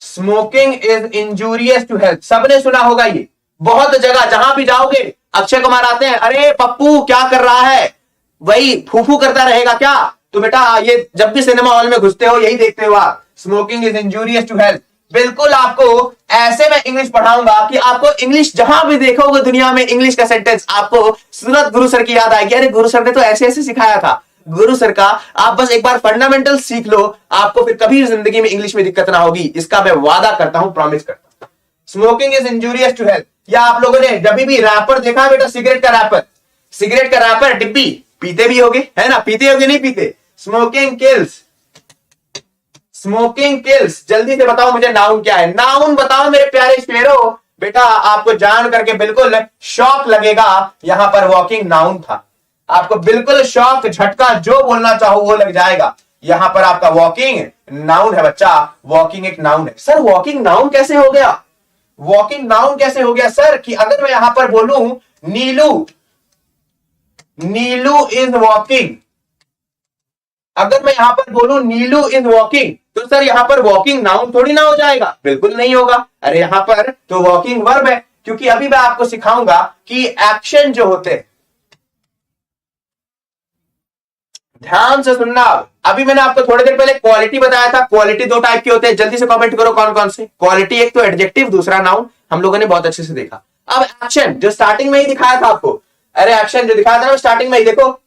Smoking is injurious to health, सबने सुना होगा ये, बहुत जगह जहां भी जाओगे अक्षय कुमार आते हैं, अरे पप्पू क्या कर रहा है, वही फूफू करता रहेगा क्या? तो बेटा ये जब भी सिनेमा हॉल में घुसते हो यही देखते हो आप, smoking is injurious to health. बिल्कुल आपको ऐसे मैं इंग्लिश पढ़ाऊंगा कि आपको इंग्लिश जहां भी देखोगे दुनिया में इंग्लिश का सेंटेंस आपको सूरत गुरु सर की याद आएगी। अरे गुरु सर ने तो ऐसे ऐसे सिखाया था। गुरु सर का आप बस एक बार फंडामेंटल सीख लो, आपको फिर कभी जिंदगी में इंग्लिश में दिक्कत ना होगी, इसका मैं वादा करता हूं, प्रॉमिस करता हूं। Smoking is injurious to health. या आप लोगों ने जब भी रैपर देखा बेटा, सिगरेट का रैपर, सिगरेट का रैपर डिब्बी पीते भी होगे, है ना? पीते होगे नहीं पीते? Smoking kills, smoking kills. जल्दी से बताओ मुझे नाउन क्या है, नाउन बताओ मेरे प्यारे शेरों। बेटा आपको जान करके बिल्कुल शॉक लगेगा, यहां पर वॉकिंग नाउन था। आपको बिल्कुल शॉक, झटका, जो बोलना चाहो वो लग जाएगा। यहां पर आपका वॉकिंग नाउन है बच्चा, वॉकिंग एक नाउन है। सर वॉकिंग नाउन कैसे हो गया? वॉकिंग नाउन कैसे हो गया सर? कि अगर मैं यहां पर बोलूं नीलू, नीलू इज वॉकिंग, अगर मैं यहां पर बोलूं नीलू इज वॉकिंग, तो सर यहां पर वॉकिंग नाउन थोड़ी ना हो जाएगा? बिल्कुल नहीं होगा। अरे यहां पर तो वॉकिंग वर्ब है, क्योंकि अभी मैं आपको सिखाऊंगा कि एक्शन जो होते हैं, ध्यान से सुनना। अभी मैंने आपको थोड़ी देर पहले क्वालिटी बताया था। क्वालिटी दो टाइप के होते हैं, जल्दी से कमेंट करो कौन कौन से। क्वालिटी एक तो एडजेक्टिव, दूसरा नाउन, हम लोगों ने बहुत अच्छे से देखा। अब एक्शन जो स्टार्टिंग में ही दिखाया था आपको, अरे एक्शन जो दिखाया था ना स्टार्टिंग में ही, देखो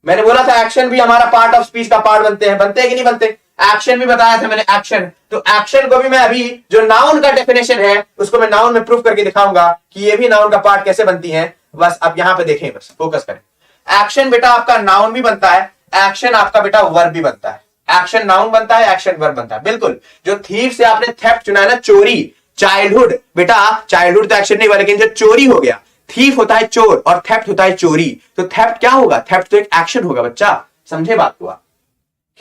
मैंने बोला था एक्शन भी हमारा पार्ट ऑफ स्पीच का पार्ट बनते हैं, बनते हैं कि नहीं बनते? एक्शन भी बताया था मैंने, एक्शन। तो एक्शन को भी मैं अभी जो नाउन का डेफिनेशन है उसको मैं नाउन में प्रूफ करके दिखाऊंगा कि ये भी नाउन का पार्ट कैसे बनती है। बस अब यहां पे देखें, बस फोकस करें। एक्शन बेटा आपका नाउन भी बनता है, एक्शन आपका बेटा वर्ब भी बनता है। एक्शन नाउन बनता है, एक्शन वर्ब बनता है। बिल्कुल जो थीफ से आपने थेफ्ट चुना है ना, चोरी, चाइल्डहुड, बेटा चाइल्डहुड तो एक्शन नहीं हुआ, लेकिन जो चोरी हो गया, थीफ होता है चोर और थेफ्ट होता है चोरी, तो थेफ्ट क्या होगा? थेफ्ट तो एक एक्शन होगा बच्चा, समझे बात को आप?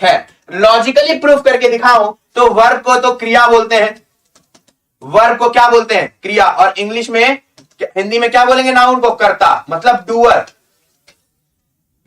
खैर लॉजिकली प्रूफ करके दिखाऊं तो वर्ब को तो क्रिया बोलते हैं, वर्ब को क्या बोलते हैं? क्रिया। और इंग्लिश में, हिंदी में क्या बोलेंगे? नाउन को कर्ता, मतलब डूअर।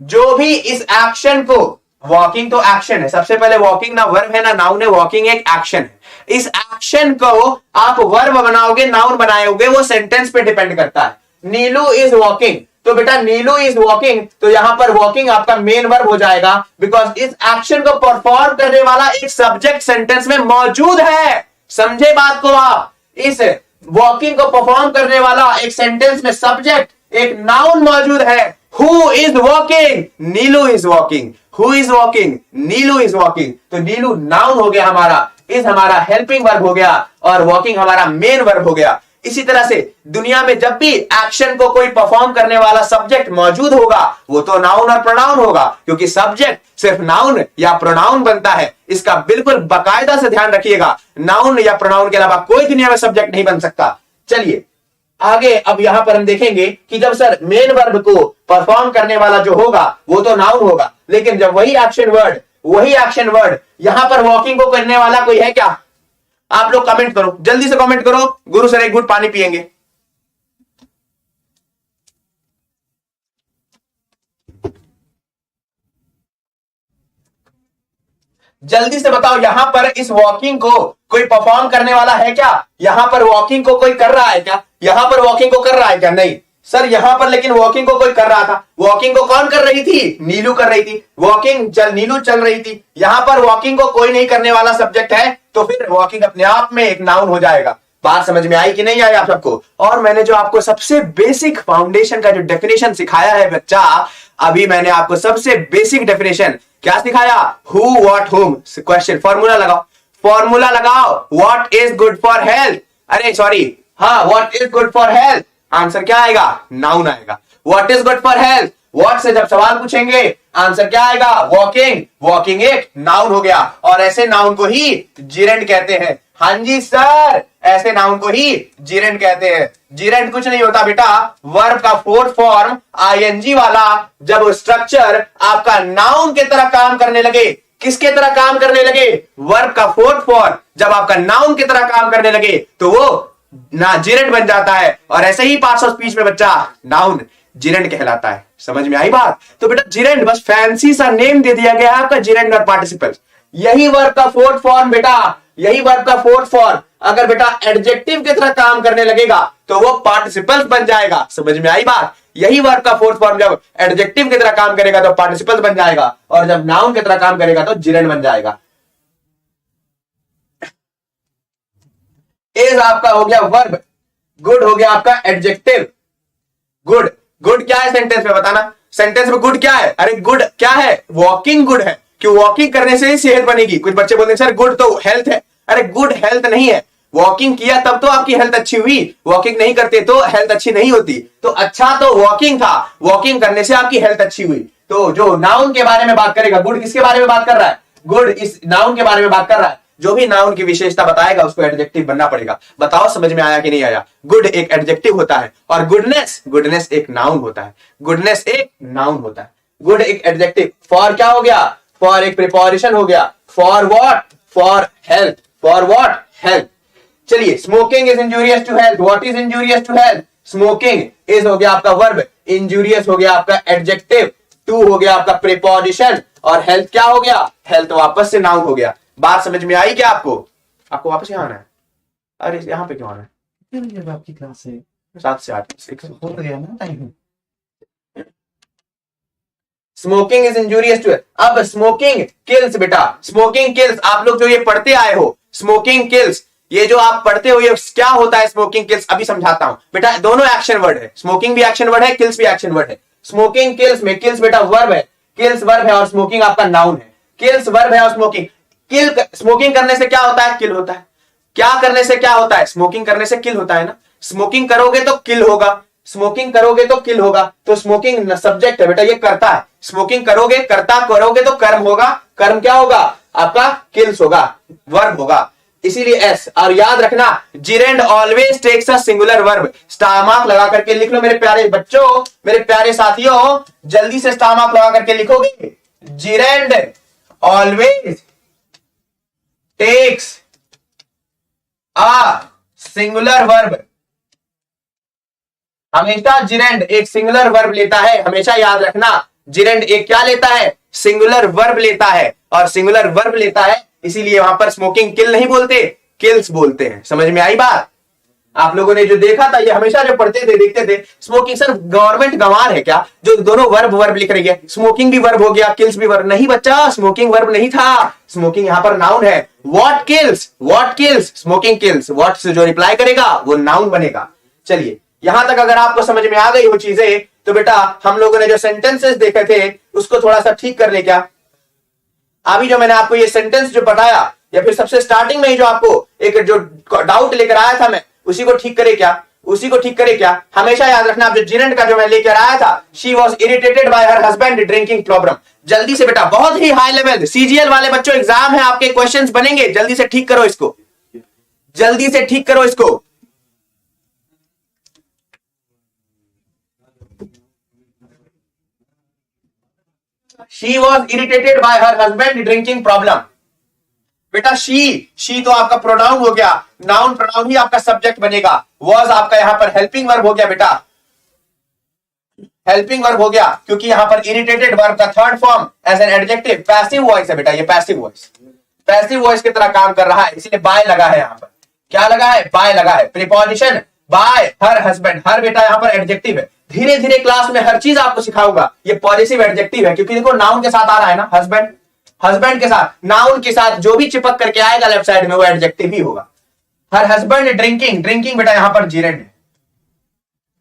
जो भी इस एक्शन को, वॉकिंग तो एक्शन है, सबसे पहले वॉकिंग ना वर्ब है ना नाउन है, वॉकिंग एक एक्शन है। इस एक्शन को आप वर्ब बनाओगे, नाउन बनाओगे, वो सेंटेंस पे डिपेंड करता है। नीलू इज वॉकिंग, तो बेटा नीलू इज वॉकिंग, तो यहां पर वॉकिंग आपका मेन वर्ब हो जाएगा, बिकॉज इस एक्शन को परफॉर्म करने वाला एक सब्जेक्ट सेंटेंस में मौजूद है। समझे बात को आप? इस वॉकिंग को परफॉर्म करने वाला एक सेंटेंस में सब्जेक्ट, एक नाउन मौजूद है। Who is walking? Neelu is walking. Who is walking? Neelu is walking. तो नीलू नाउन हो गया हमारा, इज हमारा हेल्पिंग वर्ब हो गया, और वॉकिंग हमारा मेन वर्ब हो गया। इसी तरह से दुनिया में जब भी एक्शन को कोई परफॉर्म करने वाला सब्जेक्ट मौजूद होगा, वो तो नाउन और प्रोनाउन होगा, क्योंकि सब्जेक्ट सिर्फ नाउन या प्रोनाउन बनता है। इसका बिल्कुल बाकायदा से ध्यान रखिएगा, नाउन या प्रोनाउन के अलावा कोई दुनिया में सब्जेक्ट नहीं बन सकता। चलिए आगे, अब यहां पर हम देखेंगे कि जब सर मेन वर्ब को परफॉर्म करने वाला जो होगा वो तो नाउन होगा, लेकिन जब वही एक्शन वर्ड यहां पर वॉकिंग को करने वाला कोई है क्या? आप लोग कमेंट करो, जल्दी से कमेंट करो। गुरु सर एक घूंट पानी पिएंगे। जल्दी से बताओ, यहां पर इस वॉकिंग को कोई परफॉर्म करने वाला है क्या? यहां पर वॉकिंग को कोई कर रहा है क्या? यहां पर वॉकिंग को कर रहा है क्या? नहीं सर, यहां पर लेकिन वॉकिंग को कोई कर रहा था। वॉकिंग को कौन कर रही थी? नीलू कर रही थी। नीलू चल रही थी। यहां पर वॉकिंग को कोई नहीं करने वाला सब्जेक्ट है, तो फिर वॉकिंग अपने आप में एक नाउन हो जाएगा। बात समझ में आई कि नहीं आई आप सबको? और मैंने जो आपको सबसे बेसिक फाउंडेशन का जो डेफिनेशन सिखाया है बच्चा, अभी मैंने आपको सबसे बेसिक डेफिनेशन क्या सिखाया? हु, व्हाट, हुम। क्वेश्चन फॉर्मूला लगाओ, फॉर्मूला लगाओ। What is good for health? अरे सॉरी, हाँ, what is good for health? Answer क्या आएगा? नाउन आएगा। What is good for health? What से जब सवाल पूछेंगे आंसर क्या आएगा? वॉकिंग। वॉकिंग एक नाउन हो गया, और ऐसे नाउन को ही जिरेंड कहते हैं। हाँ जी सर, ऐसे नाउन को ही जिरेंड कहते हैं। जिरेंड कुछ नहीं होता बेटा, वर्ब का फोर्थ फॉर्म आईएनजी वाला, जब स्ट्रक्चर आपका नाउन की तरह काम करने लगे। किसके तरह काम करने लगे? वर्ब का फोर्थ फॉर्म जब आपका नाउन की तरह काम करने लगे तो वो ना जिरेंड बन जाता है। और ऐसे ही पार्ट्स ऑफ स्पीच में बच्चा नाउन जिरेंड कहलाता है। समझ में आई बात? तो बेटा जिरेंड बस फैंसी सा नेम दे दिया गया है आपका, जिरेंड और पार्टिसिपल्स। यही वर्ब का फोर्थ फॉर्म बेटा, यही वर्ब का फोर्थ फॉर्म अगर बेटा एडजेक्टिव की तरह काम करने लगेगा तो वो पार्टिसिपल्स बन जाएगा। समझ में आई बात? यही वर्ब का फोर्थ फॉर्म जब एडजेक्टिव की तरह काम करेगा तो पार्टिसिपल्स बन जाएगा, और जब नाउन की तरह काम करेगा तो जिरेंड बन जाएगा। इज आपका हो गया वर्ब, गुड हो गया आपका एडजेक्टिव। गुड, गुड क्या है सेंटेंस में बताना, सेंटेंस में गुड क्या है? अरे गुड क्या है? वॉकिंग गुड है, क्यों? वॉकिंग करने से ही सेहत बनेगी। कुछ बच्चे बोलते हैं सर गुड तो हेल्थ है, अरे गुड हेल्थ नहीं है, वॉकिंग किया तब तो आपकी हेल्थ अच्छी हुई, वॉकिंग नहीं करते तो हेल्थ अच्छी नहीं होती। तो अच्छा तो वॉकिंग था, वॉकिंग करने से आपकी हेल्थ अच्छी हुई। तो जो नाउन के बारे में बात करेगा, गुड किसके बारे में बात कर रहा है? गुड इस नाउन के बारे में बात कर रहा है। जो भी नाउन की विशेषता बताएगा उसको एडजेक्टिव बनना पड़ेगा। बताओ समझ में आया कि नहीं आया? गुड एक एडजेक्टिव होता है और गुडनेस, गुडनेस एक नाउन होता है। गुडनेस एक नाउन होता है, गुड एक एडजेक्टिव। फॉर क्या हो गया? फॉर एक प्रिपोजिशन हो गया। For what? For health. For what? Health. चलिए, smoking is injurious to health. What is injurious to health? Smoking is हो गया आपका वर्ब, इंजूरियस हो गया आपका एडजेक्टिव, टू हो गया आपका प्रिपोजिशन और हेल्थ क्या हो गया? हेल्थ वापस से नाउन हो गया। बात समझ में आई क्या आपको? आपको वापस यहाँ आना है। अरे यहाँ पे क्यों आना है? आपकी क्लास है 7 से 8 हो तो गया ना time. Smoking is injurious to. अब स्मोकिंग किल्स बेटा, स्मोकिंग किल्स। आप लोग जो ये पढ़ते आए हो स्मोकिंग किल्स, ये जो आप पढ़ते हो ये क्या होता है स्मोकिंग किल्स? अभी समझाता हूं बेटा। दोनों एक्शन वर्ड है, स्मोकिंग भी एक्शन वर्ड है, किल्स भी एक्शन वर्ड है। स्मोकिंग किल्स में किल्स बेटा वर्ब है, किल्स वर्ब है और स्मोकिंग आपका नाउन है। किल्स वर्ब है और स्मोकिंग किल। स्मोकिंग करने से क्या होता है? किल होता है। क्या करने से क्या होता है? स्मोकिंग करने से किल होता है ना। स्मोकिंग करोगे तो किल होगा, स्मोकिंग करोगे तो किल होगा। तो स्मोकिंग सब्जेक्ट है बेटा, ये करता है। स्मोकिंग करोगे, करता करोगे तो कर्म होगा। कर्म क्या होगा? आपका किल्स होगा, वर्ब होगा, इसीलिए एस। और याद रखना, gerund always takes a singular verb. Star mark लगा करके लिख लो मेरे प्यारे बच्चों, मेरे प्यारे साथियों, जल्दी से स्टार मार्क लगा करके लिखोगे। Gerund always takes a singular verb. हमेशा जिरेंड एक सिंगुलर वर्ब लेता है, हमेशा याद रखना। जिरेंड एक क्या लेता है? सिंगुलर वर्ब लेता है, और सिंगुलर वर्ब लेता है इसीलिए वहां पर स्मोकिंग किल नहीं बोलते, किल्स बोलते हैं। समझ में आई बात? आप लोगों ने जो देखा था, ये हमेशा जो पढ़ते थे देखते थे, स्मोकिंग सर गवर्नमेंट गंवार है क्या जो दोनों वर्ब वर्ब लिख रही है? स्मोकिंग भी वर्ब हो गया, किल्स भी वर्ब। नहीं बच्चा, स्मोकिंग वर्ब नहीं था, स्मोकिंग यहां पर नाउन है। What kills? What kills? Smoking kills. What से जो रिप्लाई करेगा वो नाउन बनेगा। चलिए, यहां तक अगर आपको समझ में आ गई वो चीजें, तो बेटा हम लोगों ने जो सेंटेंसेस देखे थे उसको थोड़ा सा ठीक कर ले। क्या अभी जो मैंने आपको ये सेंटेंस जो बताया, या फिर सबसे स्टार्टिंग में ही जो आपको एक जो डाउट लेकर आया था मैं, उसी को ठीक करे क्या? उसी को ठीक करे क्या? हमेशा याद रखना, आप जो जिरेंड का जो मैं लेकर आया था, she was irritated by her husband drinking problem. जल्दी से बेटा, बहुत ही हाई लेवल सीजीएल वाले बच्चों एग्जाम है, आपके क्वेश्चंस बनेंगे, जल्दी से ठीक करो इसको, जल्दी से ठीक करो इसको। She was irritated by her husband drinking problem। बेटा शी तो आपका प्रोनाउन हो गया, नाउन प्रोनाउन ही आपका सब्जेक्ट बनेगा। was आपका यहां पर हेल्पिंग वर्ब हो गया बेटा, हेल्पिंग वर्ब हो गया, क्योंकि यहां पर इरिटेटेड वर्ब का third form as an adjective passive voice है बेटा। ये पैसिव वॉइस की तरह काम कर रहा है, इसलिए बाय लगा है। यहां पर क्या लगा है? बाय लगा है। प्रीपोजिशन बाय हर हस्बैंड, हर बेटा यहां पर एडजेक्टिव है। धीरे धीरे क्लास में हर चीज आपको सिखाऊंगा। ये पॉजिटिव एडजेक्टिव है, क्योंकि देखो नाउन के साथ आ रहा है ना, हस्बैंड, हस्बैंड के साथ, नाउन के साथ जो भी चिपक करके आएगा लेफ्ट साइड में वो एडजेक्टिव ही होगा। हर हस्बैंड ड्रिंकिंग, ड्रिंकिंग बेटा यहां पर जिरेंड है,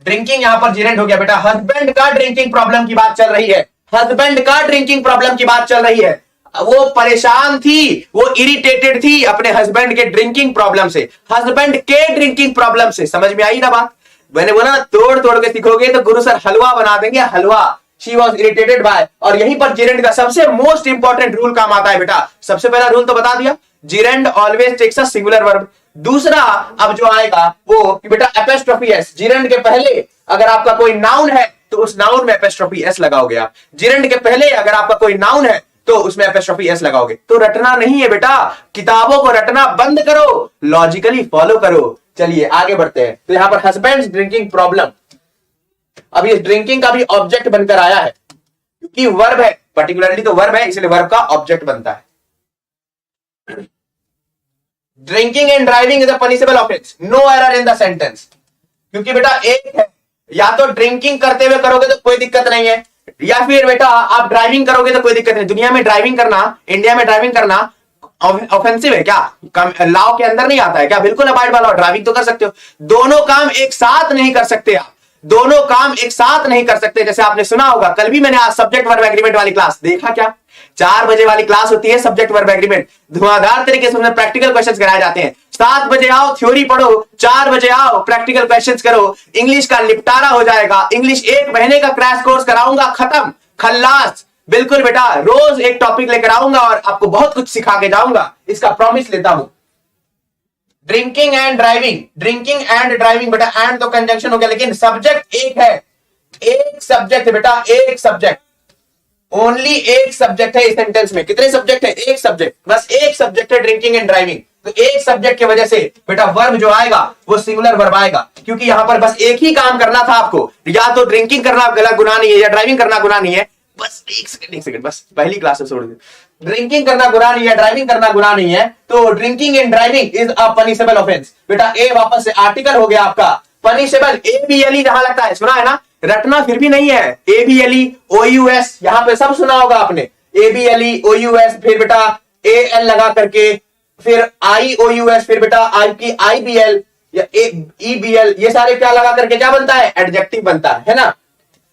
ड्रिंकिंग यहां पर जिरेंड हो गया बेटा। हस्बैंड का ड्रिंकिंग प्रॉब्लम की बात चल रही है, हस्बैंड का ड्रिंकिंग प्रॉब्लम की बात चल रही है। वो परेशान थी, वो इरिटेटेड थी अपने हस्बैंड के ड्रिंकिंग प्रॉब्लम से, हस्बैंड के ड्रिंकिंग प्रॉब्लम से। समझ में आई ना बात? मैंने बोला ना, तोड़ तोड़ के सीखोगे तो गुरु सर हलवा बना देंगे, हलवा। शी वॉज इरिटेटेड बाय, और यहीं पर जिरेंड का सबसे मोस्ट इंपॉर्टेंट रूल काम आता है बेटा। सबसे पहला रूल तो बता दिया, gerund always takes a singular verb. दूसरा अब जो आएगा वो कि बेटा एपोस्ट्रोफी एस, जिरेंड के पहले अगर आपका कोई नाउन है तो उस नाउन में एपोस्ट्रोफी एस लगाओगे आप। जिरेंड के पहले अगर आपका कोई नाउन है तो उसमें एपोस्ट्रोफी एस लगाओगे। तो रटना नहीं है बेटा, किताबों को रटना बंद करो, लॉजिकली फॉलो करो। चलिए आगे बढ़ते हैं। तो यहां पर हस्बैंड ड्रिंकिंग प्रॉब्लम, अब ये ड्रिंकिंग का भी ऑब्जेक्ट बनकर आया है, क्योंकि वर्ब है, पर्टिकुलरली तो वर्ब है, इसलिए वर्ब का ऑब्जेक्ट बनता है। Drinking and driving is a punishable offence, no error in the sentence. क्योंकि बेटा एक है, या तो ड्रिंकिंग करते हुए करोगे तो कोई दिक्कत नहीं है, या फिर बेटा आप ड्राइविंग करोगे तो कोई दिक्कत नहीं। दुनिया में ड्राइविंग करना, इंडिया में ड्राइविंग करना ऑफेंसिव है क्या? लॉ के अंदर नहीं आता है क्या? बिल्कुल अबाइड वाला, ड्राइविंग तो कर सकते हो। दोनों काम एक साथ नहीं कर सकते आप, दोनों काम एक साथ नहीं कर सकते। जैसे आपने सुना होगा, कल भी मैंने आज सब्जेक्ट वर्ब एग्रीमेंट वाली क्लास देखा क्या? 4 बजे वाली क्लास होती है सब्जेक्ट वर्ब एग्रीमेंट, धुआंधार तरीके से उसमें प्रैक्टिकल क्वेश्चंस कराए जाते हैं। 7 बजे आओ थ्योरी पढ़ो, 4 बजे आओ प्रैक्टिकल क्वेश्चंस करो, इंग्लिश का निपटारा हो जाएगा। इंग्लिश 1 महीने का क्रैश कोर्स कराऊंगा, खत्म, खल्लास। बिल्कुल बेटा, रोज एक टॉपिक लेकर आऊंगा और आपको बहुत कुछ सिखा के जाऊंगा, इसका प्रॉमिस लेता हूं। Drinking and driving, drinking and driving बेटा, एंड तो कंजंक्शन हो गया, लेकिन सब्जेक्ट एक है, एक सब्जेक्ट है बेटा, एक सब्जेक्ट, ओनली एक सब्जेक्ट है इस सेंटेंस में। कितने सब्जेक्ट है? एक सब्जेक्ट, बस एक सब्जेक्ट है ड्रिंकिंग एंड ड्राइविंग। तो एक सब्जेक्ट की वजह से बेटा वर्ब जो आएगा वो सिंगुलर वर्ब आएगा, क्योंकि यहां पर बस एक ही काम करना था आपको, या तो ड्रिंकिंग करना गलत गुनाह नहीं है, या ड्राइविंग करना गुनाह नहीं है। बस एक सेकंड, बस पहली क्लास में छोड़ दो। ड्रिंकिंग करना गुनाह नहीं है, ड्राइविंग करना गुनाह नहीं है, तो drinking and driving is a punishable offence. बेटा ए वापस से आर्टिकल हो गया आपका पनिशेबल। ABLE जहां लगता है, सुना है ना, रटना फिर भी नहीं है। ABLE OUS यहां पे सब सुना होगा आपने, ABLE OUS, फिर बेटा AL लगा करके, फिर IOUS, फिर बेटा IBL या EBL, ये सारे क्या लगा करके क्या बनता है? एडजेक्टिव बनता है ना।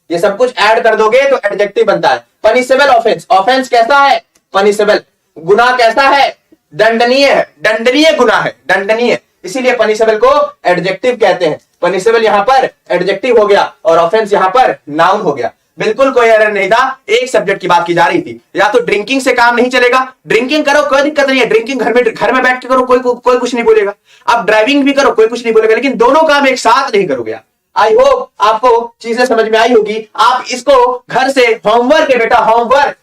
ये सब कुछ ऐड कर दोगे तो एडजेक्टिव बनता है। पनिशेबल ऑफेंस, ऑफेंस कैसा है? पनिशेबल। गुनाह कैसा है? दंडनीय है, दंडनीय गुनाह है, दंडनीय, इसीलिए पनिशेबल को एडजेक्टिव कहते हैं। पनिशेबल यहां पर एडजेक्टिव हो गया और ऑफेंस यहां पर नाउन हो गया। बिल्कुल कोई एरर नहीं था, एक सब्जेक्ट की बात की जा रही थी। या तो ड्रिंकिंग से काम नहीं चलेगा, ड्रिंकिंग करो कोई दिक्कत नहीं है, ड्रिंकिंग घर में बैठ के करो, कोई कुछ नहीं बोलेगा। आप ड्राइविंग भी करो, कोई कुछ नहीं बोलेगा, लेकिन दोनों काम एक साथ नहीं करोगे। आई होप आपको चीजें समझ में आई होगी। आप इसको घर से होमवर्क है बेटा, होमवर्क,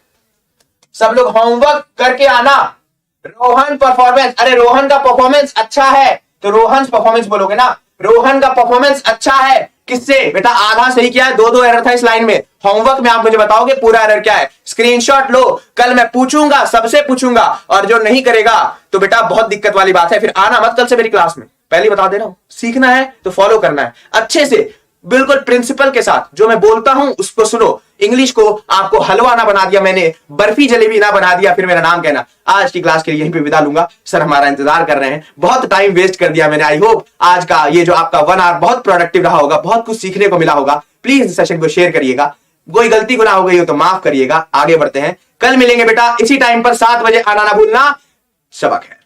सब लोग होमवर्क करके आना। रोहन परफॉर्मेंस, अरे रोहन का परफॉर्मेंस अच्छा है तो रोहन परफॉर्मेंस बोलोगे ना। रोहन का परफॉर्मेंस अच्छा है किससे? बेटा आधा सही किया है, 2 एरर था इस लाइन में। होमवर्क में आप मुझे बताओगे पूरा एरर क्या है, स्क्रीनशॉट लो, कल मैं पूछूंगा, सबसे पूछूंगा, और जो नहीं करेगा तो बेटा बहुत दिक्कत वाली बात है, फिर आना मत कल से मेरी क्लास में। पहले बता दे रहा हूं, सीखना है तो फॉलो करना है अच्छे से, बिल्कुल प्रिंसिपल के साथ। जो मैं बोलता हूं उसको सुनो। इंग्लिश को आपको हलवा ना बना दिया मैंने, बर्फी जलेबी ना बना दिया, फिर मेरा नाम कहना। आज की क्लास के लिए यहीं पे विदा लूंगा, सर हमारा इंतजार कर रहे हैं, बहुत टाइम वेस्ट कर दिया मैंने। आई होप आज का ये जो आपका 1 आवर बहुत प्रोडक्टिव रहा होगा, बहुत कुछ सीखने को मिला होगा। प्लीज सेशन को शेयर करिएगा, कोई गलती गुनाह हो गई हो तो माफ करिएगा। आगे बढ़ते हैं, कल मिलेंगे बेटा इसी टाइम पर 7 बजे, आना ना भूलना। शबा खैर।